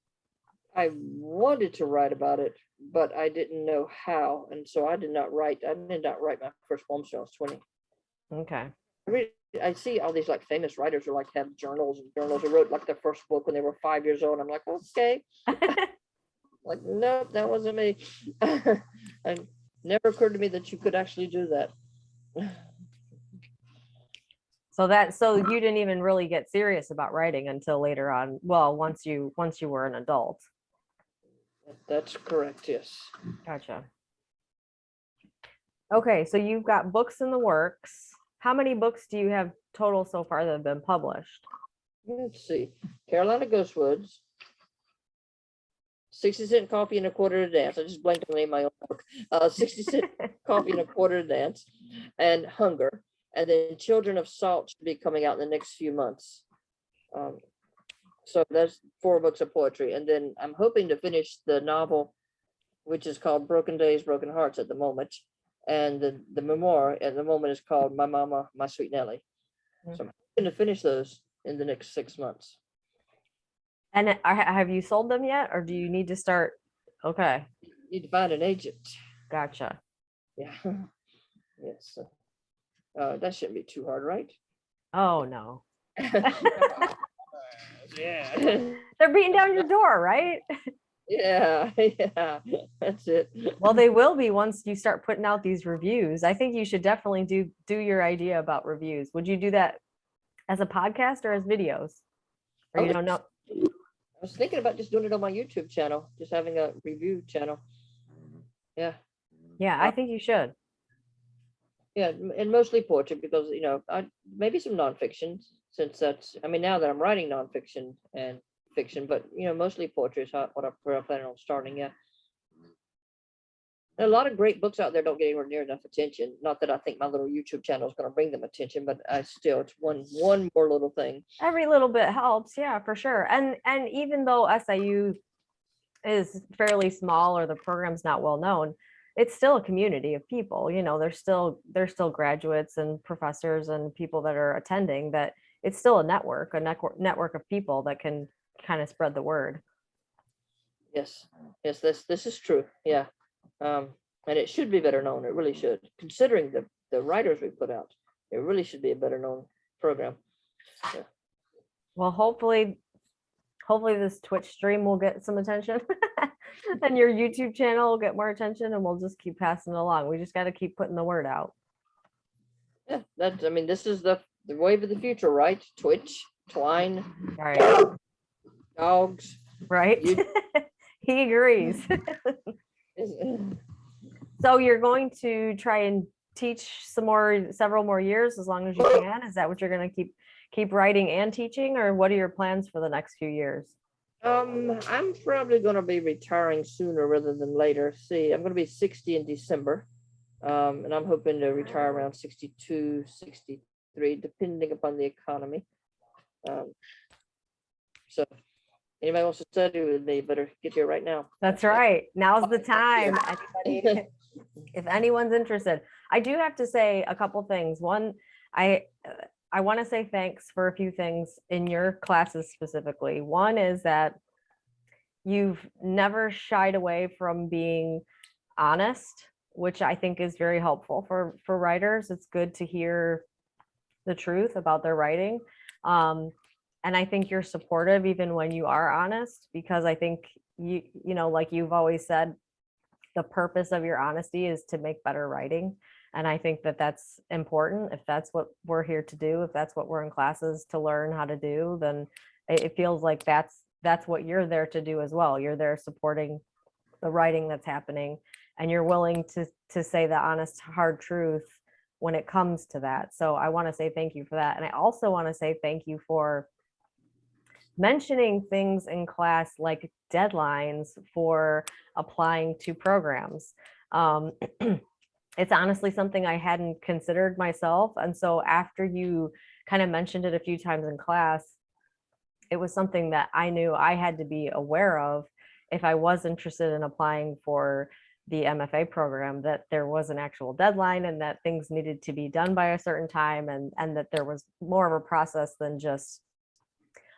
I wanted to write about it, but I didn't know how. And so I did not write my first poem until I was 20. Okay. I see all these like famous writers who like have journals who wrote like their first book when they were 5 years old. I'm like, okay. Like, nope, that wasn't me. It never occurred to me that you could actually do that. So you didn't even really get serious about writing until later on. Well, once you were an adult. That's correct, yes. Gotcha. Okay, so you've got books in the works. How many books do you have total so far that have been published? Let's see. Carolina Ghostwoods, 60-cent coffee and a quarter to dance. I just blanked on the name of my own book. 60-cent coffee and a quarter to dance, and Hunger. And then Children of Salt should be coming out in the next few months. So that's 4 books of poetry. And then I'm hoping to finish the novel, which is called Broken Days, Broken Hearts at the moment. And the memoir at the moment is called My Mama, My Sweet Nellie. So I'm hoping to finish those in the next 6 months. And have you sold them yet, or do you need to start? Okay, Need to find an agent. gotcha. Yeah. Yes. That shouldn't be too hard, right? Oh no, Yeah. they're beating down your door, right? Yeah, yeah, that's it. Well, they will be once you start putting out these reviews. I think you should definitely do your idea about reviews. Would you do that as a podcast or as videos? Or you don't know? I was thinking about just doing it on my YouTube channel, just having a review channel. Yeah. Yeah, I think you should. Yeah, and mostly poetry because, maybe some nonfiction, since that's, I mean, now that I'm writing nonfiction and fiction, but, mostly poetry is what I'm planning on starting. Yeah. A lot of great books out there don't get anywhere near enough attention. Not that I think my little YouTube channel is going to bring them attention, but it's one more little thing. Every little bit helps, yeah, for sure. And even though SIU is fairly small or the program's not well known, it's still a community of people. There's still graduates and professors and people that are attending. That it's still a network of people that can kind of spread the word. Yes, this is true. Yeah. And it should be better known. It really should, considering the writers we put out. It really should be a better known program. Yeah. Well, hopefully this Twitch stream will get some attention and your YouTube channel will get more attention, and we'll just keep passing it along. We just got to keep putting the word out. Yeah, this is the wave of the future, right? Twitch, Twine, Right. dogs. Right. He agrees. So you're going to try and teach several more years as long as you can? Is that what you're going to keep writing and teaching, or what are your plans for the next few years? I'm probably going to be retiring sooner rather than later. See, I'm going to be 60 in December. And I'm hoping to retire around 62, 63, depending upon the economy. So anybody wants to study with me, better get here right now. That's right. Now's the time. Anybody, if anyone's interested. I do have to say a couple things. One, I want to say thanks for a few things in your classes specifically. One is that you've never shied away from being honest, which I think is very helpful for writers. It's good to hear the truth about their writing. And I think you're supportive even when you are honest, because I think you like you've always said, the purpose of your honesty is to make better writing. And I think that that's important. If that's what we're here to do, if that's what we're in classes to learn how to do, then it feels like that's what you're there to do as well. You're there supporting the writing that's happening, and you're willing to say the honest, hard truth when it comes to that. So I want to say thank you for that. And I also want to say thank you for mentioning things in class like deadlines for applying to programs. It's honestly something I hadn't considered myself. And so after you kind of mentioned it a few times in class, it was something that I knew I had to be aware of if I was interested in applying for the MFA program, that there was an actual deadline and that things needed to be done by a certain time, and that there was more of a process than just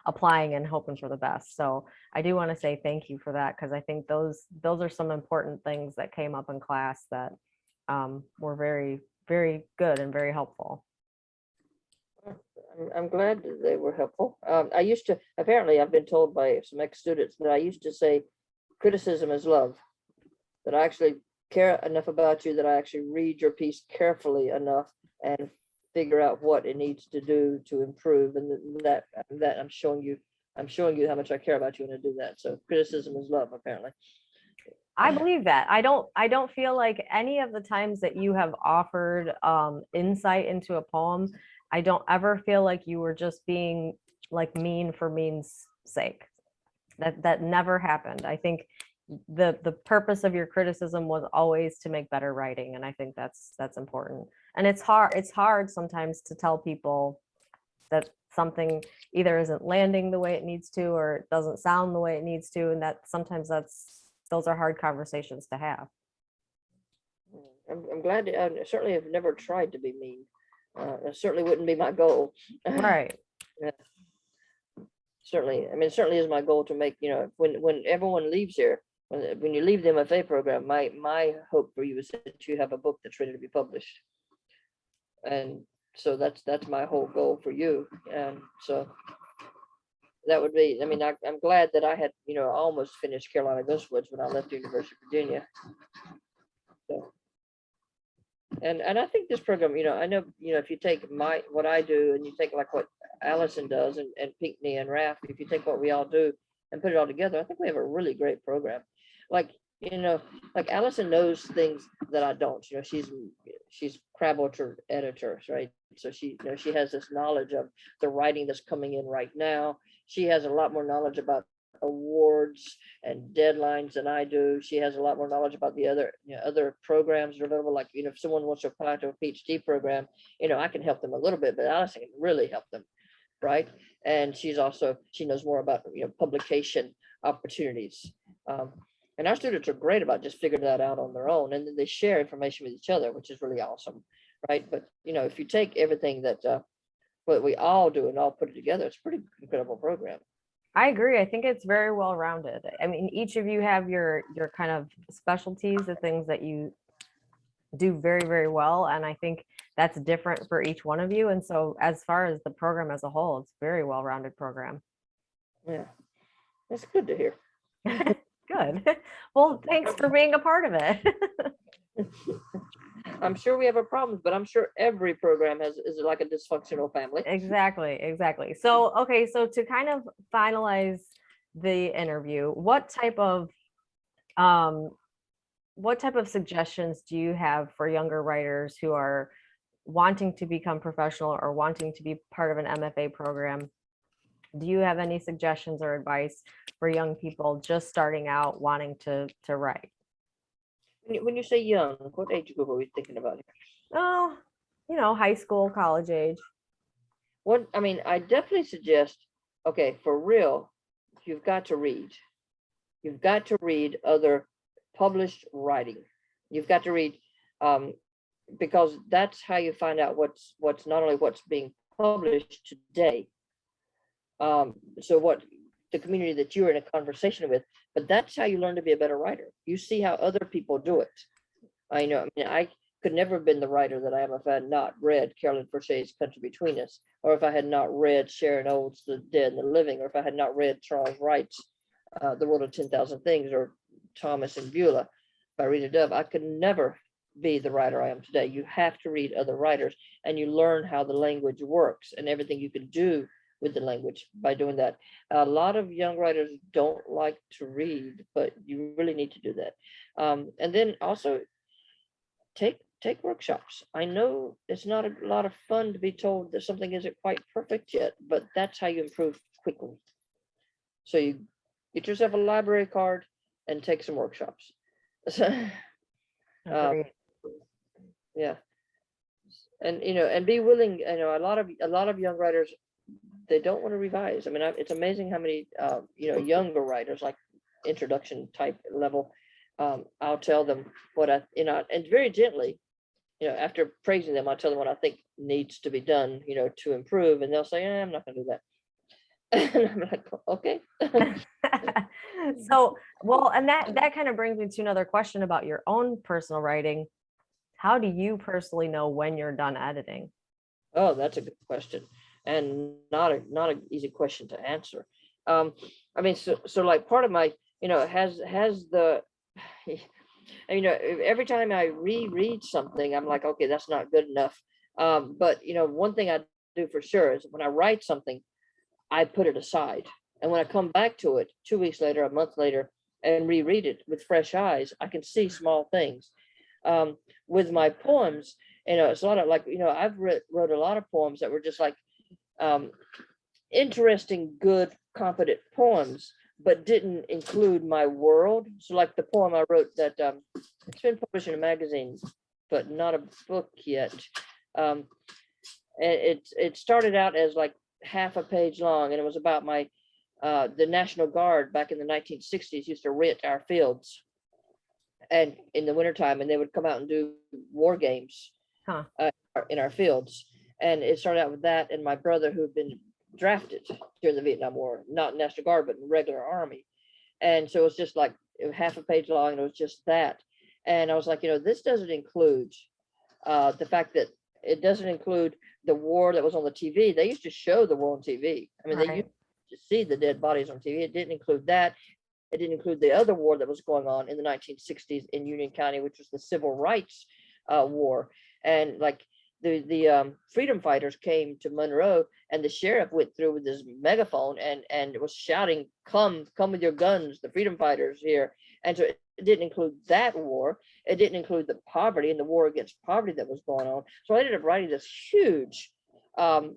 applying and hoping for the best. So I do want to say thank you for that, because I think those are some important things that came up in class that were very, very good and very helpful. I'm glad they were helpful. I've been told by some ex-students that I used to say criticism is love, that I actually care enough about you that I actually read your piece carefully enough and figure out what it needs to do to improve, and that I'm showing you how much I care about you when I do that. So criticism is love, apparently. I believe that. I don't feel like any of the times that you have offered insight into a poem, I don't ever feel like you were just being like mean for mean's sake. That never happened. I think the purpose of your criticism was always to make better writing, and I think that's important. And it's hard sometimes to tell people that something either isn't landing the way it needs to, or it doesn't sound the way it needs to, and that sometimes those are hard conversations to have. I'm glad I certainly have never tried to be mean. It certainly wouldn't be my goal. Right. Yeah. Certainly, I mean, it certainly is my goal to make, when everyone leaves here, when you leave the MFA program, my hope for you is that you have a book that's ready to be published. And so that's my whole goal for you. And so that would be, I mean, I'm glad that I had, almost finished Carolina Ghostwoods when I left the University of Virginia. So, and I think this program, I know, if you take what I do and you take like what Allison does and Pinckney and Raff, if you take what we all do and put it all together, I think we have a really great program. Like, like Allison knows things that I don't. She's Crabwatcher editor, right? So she has this knowledge of the writing that's coming in right now. She has a lot more knowledge about awards and deadlines than I do. She has a lot more knowledge about the other programs that are available. Like, if someone wants to apply to a PhD program, I can help them a little bit, but Allison can really help them, right? And she knows more about publication opportunities. And our students are great about just figuring that out on their own, and then they share information with each other, which is really awesome, right? But if you take everything that what we all do and all put it together, it's a pretty incredible program. I agree. I think it's very well rounded. I mean, each of you have your kind of specialties, the things that you do very, very well. And I think that's different for each one of you. And so as far as the program as a whole, it's a very well-rounded program. Yeah, that's good to hear. Good. Well, thanks for being a part of it. I'm sure we have our problems, but I'm sure every program is like a dysfunctional family. Exactly. So, okay, so to kind of finalize the interview, what type of suggestions do you have for younger writers who are wanting to become professional or wanting to be part of an MFA program? Do you have any suggestions or advice for young people just starting out wanting to write? When you say young, what age group are we thinking about here? Oh, high school, college age. I definitely suggest, okay, for real, you've got to read. You've got to read other published writing. You've got to read, because that's how you find out what's not only what's being published today, so what the community that you're in a conversation with, but that's how you learn to be a better writer. You see how other people do it. I could never have been the writer that I am if I had not read Carolyn Forshay's Country Between Us, or if I had not read Sharon Olds' The Dead and the Living, or if I had not read Charles Wright's The World of 10,000 Things, or Thomas and Beulah by Rita Dove. I could never be the writer I am today. You have to read other writers, and you learn how the language works and everything you can do with the language by doing that. A lot of young writers don't like to read, but you really need to do that. And then also take workshops. I know it's not a lot of fun to be told that something isn't quite perfect yet, but that's how you improve quickly. So you get yourself a library card and take some workshops. Yeah. And be willing. A lot of young writers, they don't want to revise. It's amazing how many younger writers, like introduction type level, I'll tell them what and very gently, after praising them, I'll tell them what I think needs to be done, to improve, and they'll say, I'm not gonna do that. And I'm like, okay. So, well, and that kind of brings me to another question about your own personal writing. How do you personally know when you're done editing? Oh, that's a good question, and not an easy question to answer. So like part of my has the, every time I reread something, I'm like, okay, that's not good enough. But one thing I do for sure is when I write something, I put it aside. And when I come back to it 2 weeks later, a month later, and reread it with fresh eyes, I can see small things. With my poems, it's a lot of like, I've wrote a lot of poems that were just like interesting, good, competent poems, but didn't include my world. So like the poem I wrote that it's been published in a magazine, but not a book yet. And it started out as like half a page long, and it was about my the National Guard back in the 1960s used to rit our fields and in the wintertime, and they would come out and do war games in our fields. And it started out with that and my brother, who had been drafted during the Vietnam War, not National Guard, but in regular army. And so it was just like half a page long, and it was just that. And I was like, this doesn't include the fact that it doesn't include the war that was on the TV. They used to show the war on TV. I mean, they used to see the dead bodies on TV. It didn't include that. It didn't include the other war that was going on in the 1960s in Union County, which was the Civil Rights War. And like the freedom fighters came to Monroe, and the sheriff went through with his megaphone and was shouting, come with your guns, the freedom fighters here. And so it didn't include that war. It didn't include the poverty and the war against poverty that was going on. So I ended up writing this huge, and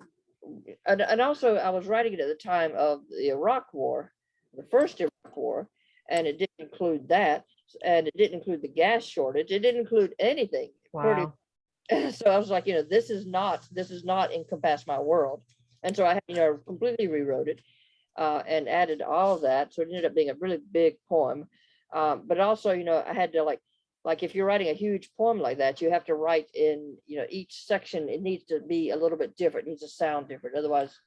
also I was writing it at the time of the Iraq War, the first Iraq War, and it didn't include that, and it didn't include the gas shortage. It didn't include anything. Wow. So I was like, this is not encompass my world. And so I, completely rewrote it and added all of that. So it ended up being a really big poem. But also, I had to like if you're writing a huge poem like that, you have to write in, each section, it needs to be a little bit different, it needs to sound different. Otherwise,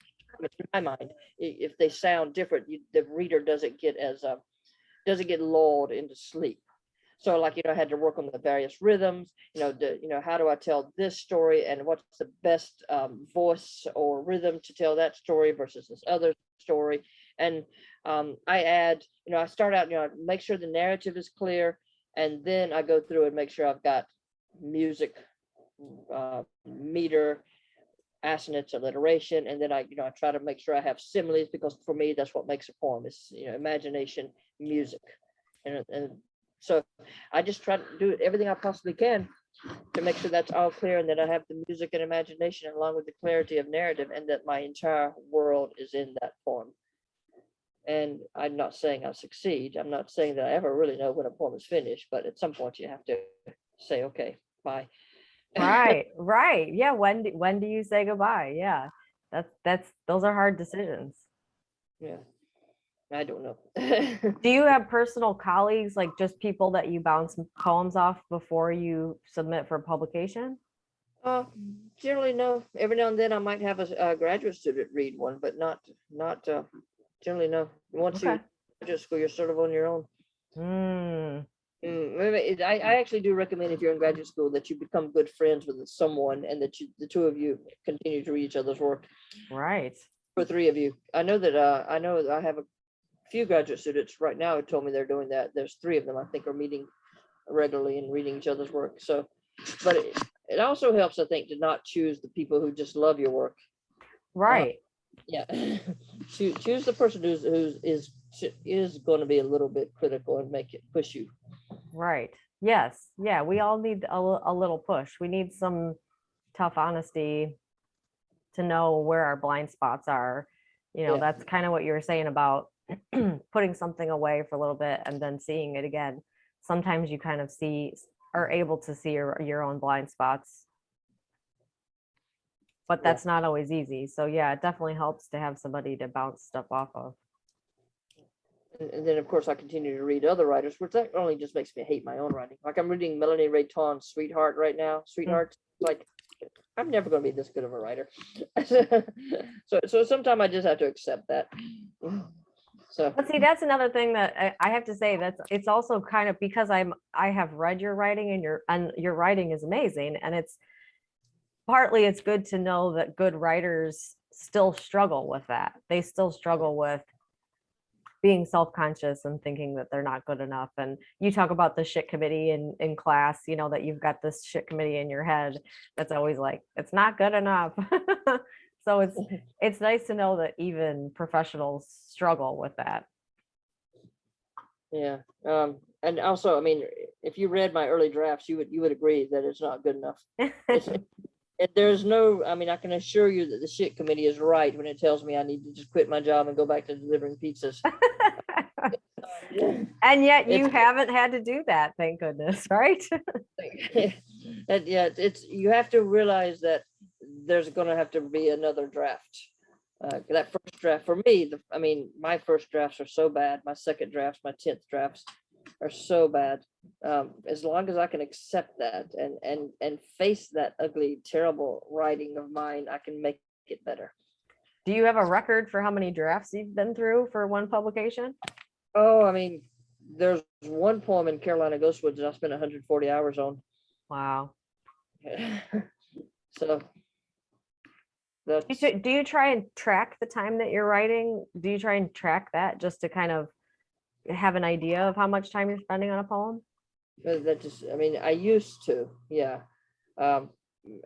in my mind, if they sound different, the reader doesn't get lulled into sleep. So like, I had to work on the various rhythms, how do I tell this story, and what's the best voice or rhythm to tell that story versus this other story. And I add, I start out, make sure the narrative is clear, and then I go through and make sure I've got music, meter, assonance, alliteration, and then I try to make sure I have similes, because for me that's what makes a poem is imagination, music, and so I just try to do everything I possibly can to make sure that's all clear, and that I have the music and imagination along with the clarity of narrative, and that my entire world is in that poem. And I'm not saying I succeed. I'm not saying that I ever really know when a poem is finished, but at some point you have to say, okay, bye. Right. Yeah. When do you say goodbye? Yeah. Those are hard decisions. Yeah. I don't know. Do you have personal colleagues, like just people that you bounce poems off before you submit for publication? Generally, no. Every now and then I might have a graduate student read one, but not generally, no. Once you graduate school, you're sort of on your own. I actually do recommend, if you're in graduate school, that you become good friends with someone, and that the two of you continue to read each other's work. Right. For three of you. I know that I have a few graduate students right now who told me they're doing that. There's three of them, I think, are meeting regularly and reading each other's work. So, but it also helps, I think, to not choose the people who just love your work. Right. Yeah. choose the person who is going to be a little bit critical and make it push you. Right. Yes. Yeah. We all need a little push. We need some tough honesty to know where our blind spots are. That's kind of what you were saying about putting something away for a little bit and then seeing it again. Sometimes you kind of are able to see your own blind spots, but that's not always easy. So yeah, it definitely helps to have somebody to bounce stuff off of. And then of course I continue to read other writers, which that only just makes me hate my own writing. Like I'm reading Melanie Ray Tawn's Sweetheart right now. Sweetheart, like I'm never going to be this good of a writer. so sometimes I just have to accept that. So, but see, that's another thing that I have to say, it's also kind of because I have read your writing, and your writing is amazing, and it's good to know that good writers still struggle with that. They still struggle with being self-conscious and thinking that they're not good enough. And you talk about the shit committee in class, you know, that you've got this shit committee in your head that's always like, it's not good enough. So it's nice to know that even professionals struggle with that. Yeah. And also, I mean, if you read my early drafts, you would agree that it's not good enough. There's no, I mean, I can assure you that the shit committee is right when it tells me I need to just quit my job and go back to delivering pizzas. And yet you haven't had to do that, thank goodness, right? And yeah, you have to realize that there's going to have to be another draft. That first draft for me, I mean, my first drafts are so bad. My second drafts, my 10th drafts are so bad. As long as I can accept that and face that ugly, terrible writing of mine, I can make it better. Do you have a record for how many drafts you've been through for one publication? Oh, I mean, there's one poem in Carolina Ghostwoods that I spent 140 hours on. Wow. So that's, do you try and track the time that you're writing? Do you try and track that just to kind of have an idea of how much time you're spending on a poem? that just, I mean, I used to, yeah. I'm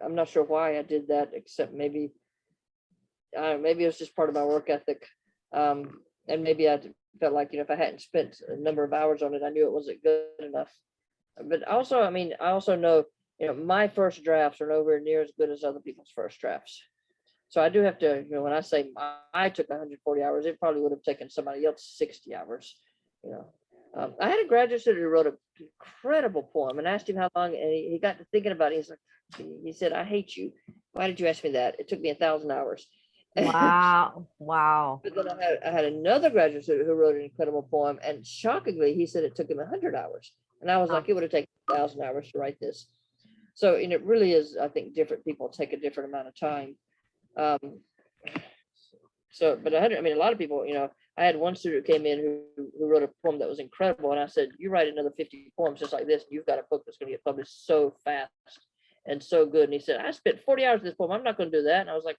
not sure why I did that, except maybe it was just part of my work ethic. And maybe I felt like, you know, if I hadn't spent a number of hours on it, I knew it wasn't good enough. But also, I mean, I also know, you know, my first drafts are nowhere near as good as other people's first drafts. So I do have to, you know, when I say I took 140 hours, it probably would have taken somebody else 60 hours, you know. I had a graduate student who wrote an incredible poem and asked him how long, and he got to thinking about it. He's like, he said, "I hate you. Why did you ask me that? It took me 1,000 hours." Wow. Wow. But then I had another graduate student who wrote an incredible poem, and shockingly, he said it took him 100 hours. And I was like, it would have taken 1,000 hours to write this. So, and it really is, I think different people take a different amount of time. So, but I mean, a lot of people, you know, I had one student who came in who wrote a poem that was incredible. And I said, you write another 50 poems just like this, and you've got a book that's going to get published so fast and so good. And he said, I spent 40 hours on this poem. I'm not going to do that. And I was like,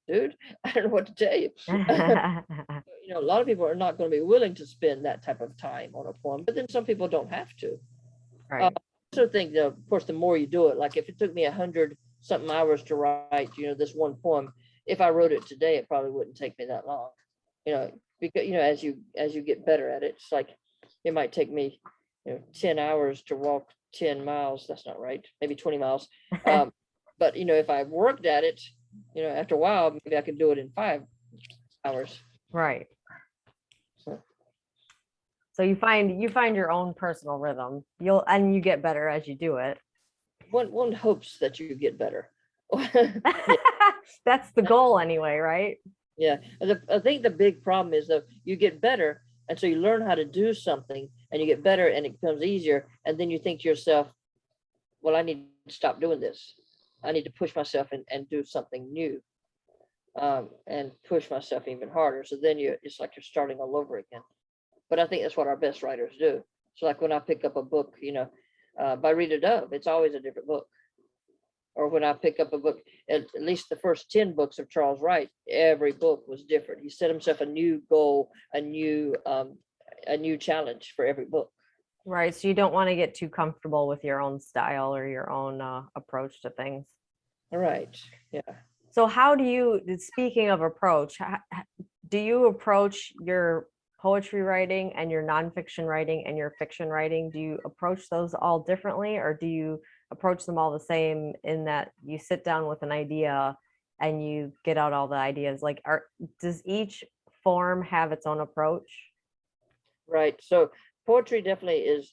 dude, I don't know what to tell you. You know, a lot of people are not going to be willing to spend that type of time on a poem, but then some people don't have to. Right. I also think that, of course, the more you do it, like if it took me 100 something hours to write, you know, this one poem, if I wrote it today, it probably wouldn't take me that long, you know, because, you know, as you get better at it, it's like, it might take me, you know, 10 hours to walk 10 miles. That's not right. Maybe 20 miles. But, you know, if I worked at it, you know, after a while, maybe I could do it in 5 hours. Right. So you find your own personal rhythm. And you get better as you do it. One hopes that you get better. That's the goal anyway, right? Yeah. I think the big problem is that you get better, and so you learn how to do something, and you get better, and it becomes easier, and then you think to yourself, well, I need to stop doing this. I need to push myself and do something new, and push myself even harder. So then it's like you're starting all over again. But I think that's what our best writers do. So like when I pick up a book, you know, by Rita Dove, it's always a different book. Or when I pick up a book, at least the first 10 books of Charles Wright, every book was different. He set himself a new goal, a new challenge for every book. Right. So you don't want to get too comfortable with your own style or your own approach to things. All right. Yeah. So how do you, speaking of approach, do you approach your poetry writing and your nonfiction writing and your fiction writing? Do you approach those all differently, or do you approach them all the same in that you sit down with an idea and you get out all the ideas? Like, does each form have its own approach? Right. So poetry definitely is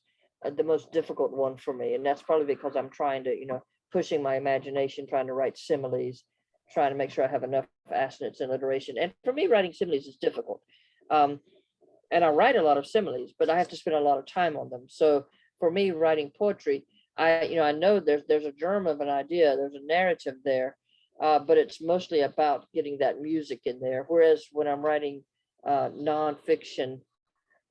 the most difficult one for me. And that's probably because I'm trying to, you know, pushing my imagination, trying to write similes, trying to make sure I have enough assonance and alliteration. And for me, writing similes is difficult. And I write a lot of similes, but I have to spend a lot of time on them. So for me, writing poetry, I know there's a germ of an idea, there's a narrative there, but it's mostly about getting that music in there. Whereas when I'm writing nonfiction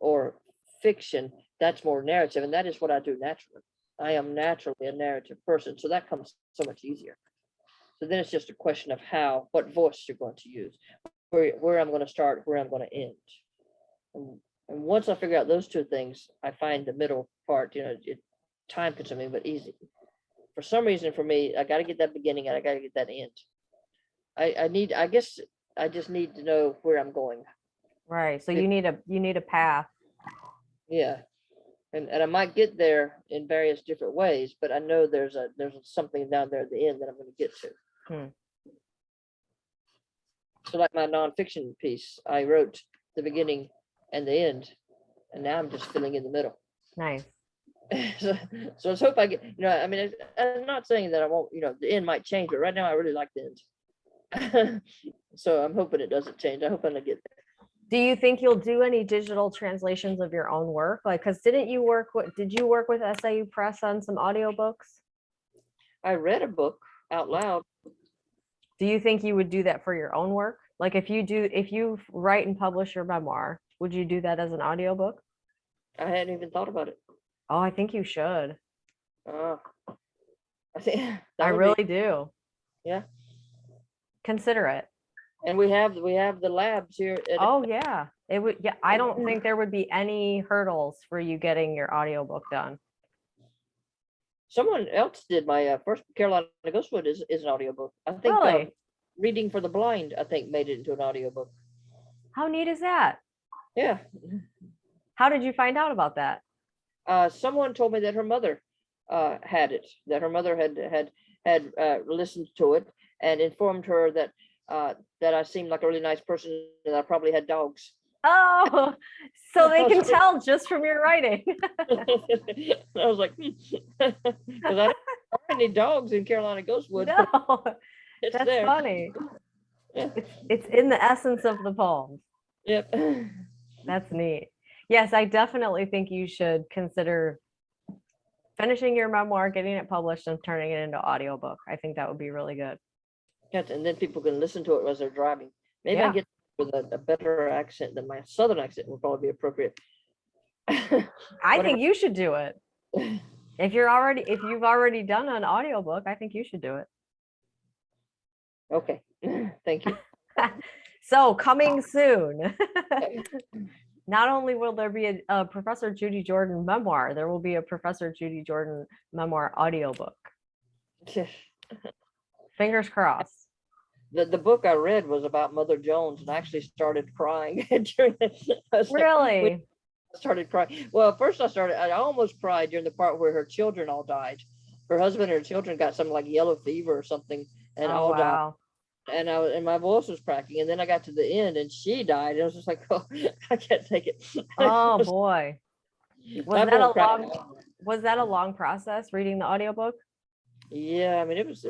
or fiction, that's more narrative, and that is what I do naturally. I am naturally a narrative person, so that comes so much easier. So then it's just a question of what voice you're going to use, where I'm going to start, where I'm going to end. And once I figure out those two things, I find the middle part, time consuming, but easy. For some reason, for me, I got to get that beginning and I got to get that end. I guess I just need to know where I'm going. Right. So you need a path. Yeah. And I might get there in various different ways, but I know there's something down there at the end that I'm going to get to. So like my nonfiction piece, I wrote the beginning and the end, and now I'm just filling in the middle. Nice. so let's hope I get, I mean, I'm not saying that I won't, the end might change, but right now I really like the end. So I'm hoping it doesn't change. I hope I get there. Do you think you'll do any digital translations of your own work? Like, because did you work with SIU Press on some audiobooks? I read a book out loud. Do you think you would do that for your own work? Like if you write and publish your memoir, would you do that as an audiobook? I hadn't even thought about it. Oh, I think you should. I think I really do. Yeah. Consider it. And we have the labs here. Oh yeah. It would, yeah. I don't think there would be any hurdles for you getting your audiobook done. Someone else did my first Carolina Ghostwood is an audiobook. I think Really? Reading for the Blind, I think, made it into an audiobook. How neat is that? Yeah. How did you find out about that? Someone told me that her mother had it, that her mother had listened to it and informed her that I seemed like a really nice person and I probably had dogs. Oh, so they can tell just from your writing. I was like, because I don't have any dogs in Carolina Ghostwood. No, that's there. Funny. Yeah. It's in the essence of the poem. Yep. That's neat. Yes, I definitely think you should consider finishing your memoir, getting it published, and turning it into audiobook. I think that would be really good. Yes, and then people can listen to it as they're driving. Maybe I get with a better accent than my Southern accent would probably be appropriate. I think you should do it. If you've already done an audiobook, I think you should do it. Okay. Thank you. So coming soon. Not only will there be a Professor Judy Jordan memoir, there will be a Professor Judy Jordan memoir audiobook. Fingers crossed. The book I read was about Mother Jones, and I actually started crying during it. Really? I started crying. Well, first I almost cried during the part where her children all died. Her husband and her children got something like yellow fever or something, and all died. And my voice was cracking. And then I got to the end, and she died. And I was just like, oh, I can't take it. Oh boy, was that a long process reading the audiobook? Yeah, I mean, it was,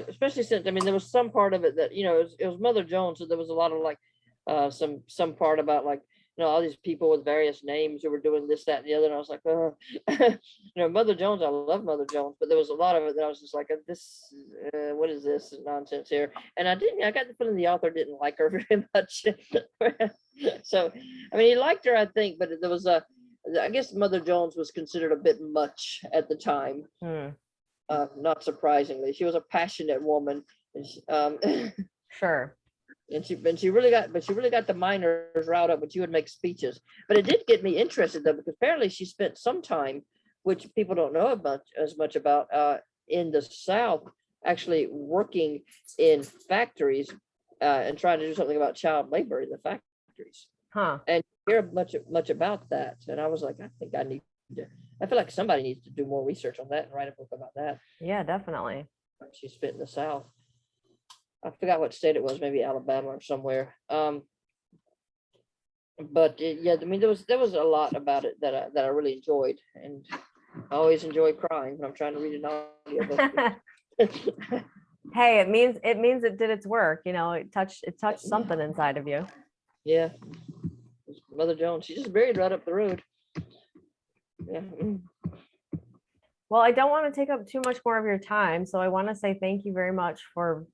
especially since, I mean, there was some part of it that, it was Mother Jones. So there was a lot of like, some part about like, all these people with various names who were doing this, that, and the other. And I was like, oh, Mother Jones, I love Mother Jones, but there was a lot of it that I was just like, what is this nonsense here? And I got the feeling the author didn't like her very much. So, I mean, he liked her, I think, but there was I guess Mother Jones was considered a bit much at the time. Not surprisingly, she was a passionate woman. And she, sure. And she really got the miners riled up, but she would make speeches. But it did get me interested though, because apparently she spent some time, which people don't know as much about, in the South, actually working in factories and trying to do something about child labor in the factories. And hear much about that. And I was like, I feel like somebody needs to do more research on that and write a book about that. Yeah, definitely. She spent in the South. I forgot what state it was, maybe Alabama or somewhere. But yeah, I mean, there was a lot about it that I really enjoyed, and I always enjoy crying when I'm trying to read an audiobook. Hey, it means it did its work. It touched something inside of you. Yeah, Mother Jones, she's just buried right up the road. Yeah. Well, I don't want to take up too much more of your time, so I want to say thank you very much for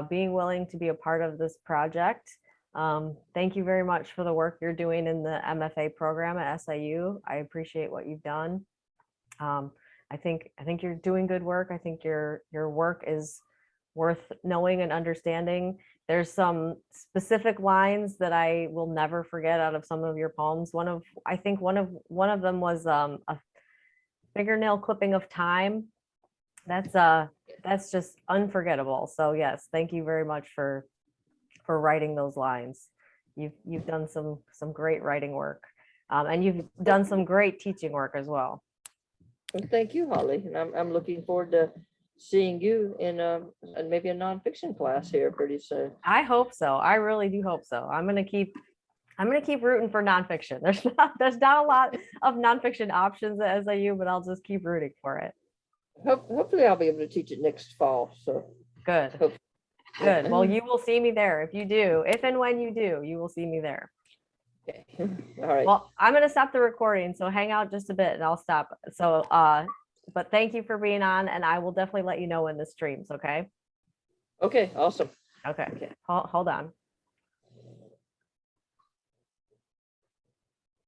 being willing to be a part of this project. Thank you very much for the work you're doing in the MFA program at SIU. I appreciate what you've done. I think you're doing good work. I think your work is worth knowing and understanding. There's some specific lines that I will never forget out of some of your poems. I think one of them was a fingernail clipping of time. That's just unforgettable. So yes, thank you very much for writing those lines. You've done some great writing work, and you've done some great teaching work as well. Well, thank you, Holly, and I'm looking forward to seeing you in maybe a nonfiction class here pretty soon. I hope so. I really do hope so. I'm gonna keep rooting for nonfiction. There's not a lot of nonfiction options at SIU, but I'll just keep rooting for it. Hopefully I'll be able to teach it next fall. So Good. Good. Well, you will see me there. If and when you do, you will see me there. Okay. All right. Well, I'm going to stop the recording. So hang out just a bit and I'll stop. So, but thank you for being on, and I will definitely let you know when this streams. Okay. Okay. Awesome. Okay. Hold on.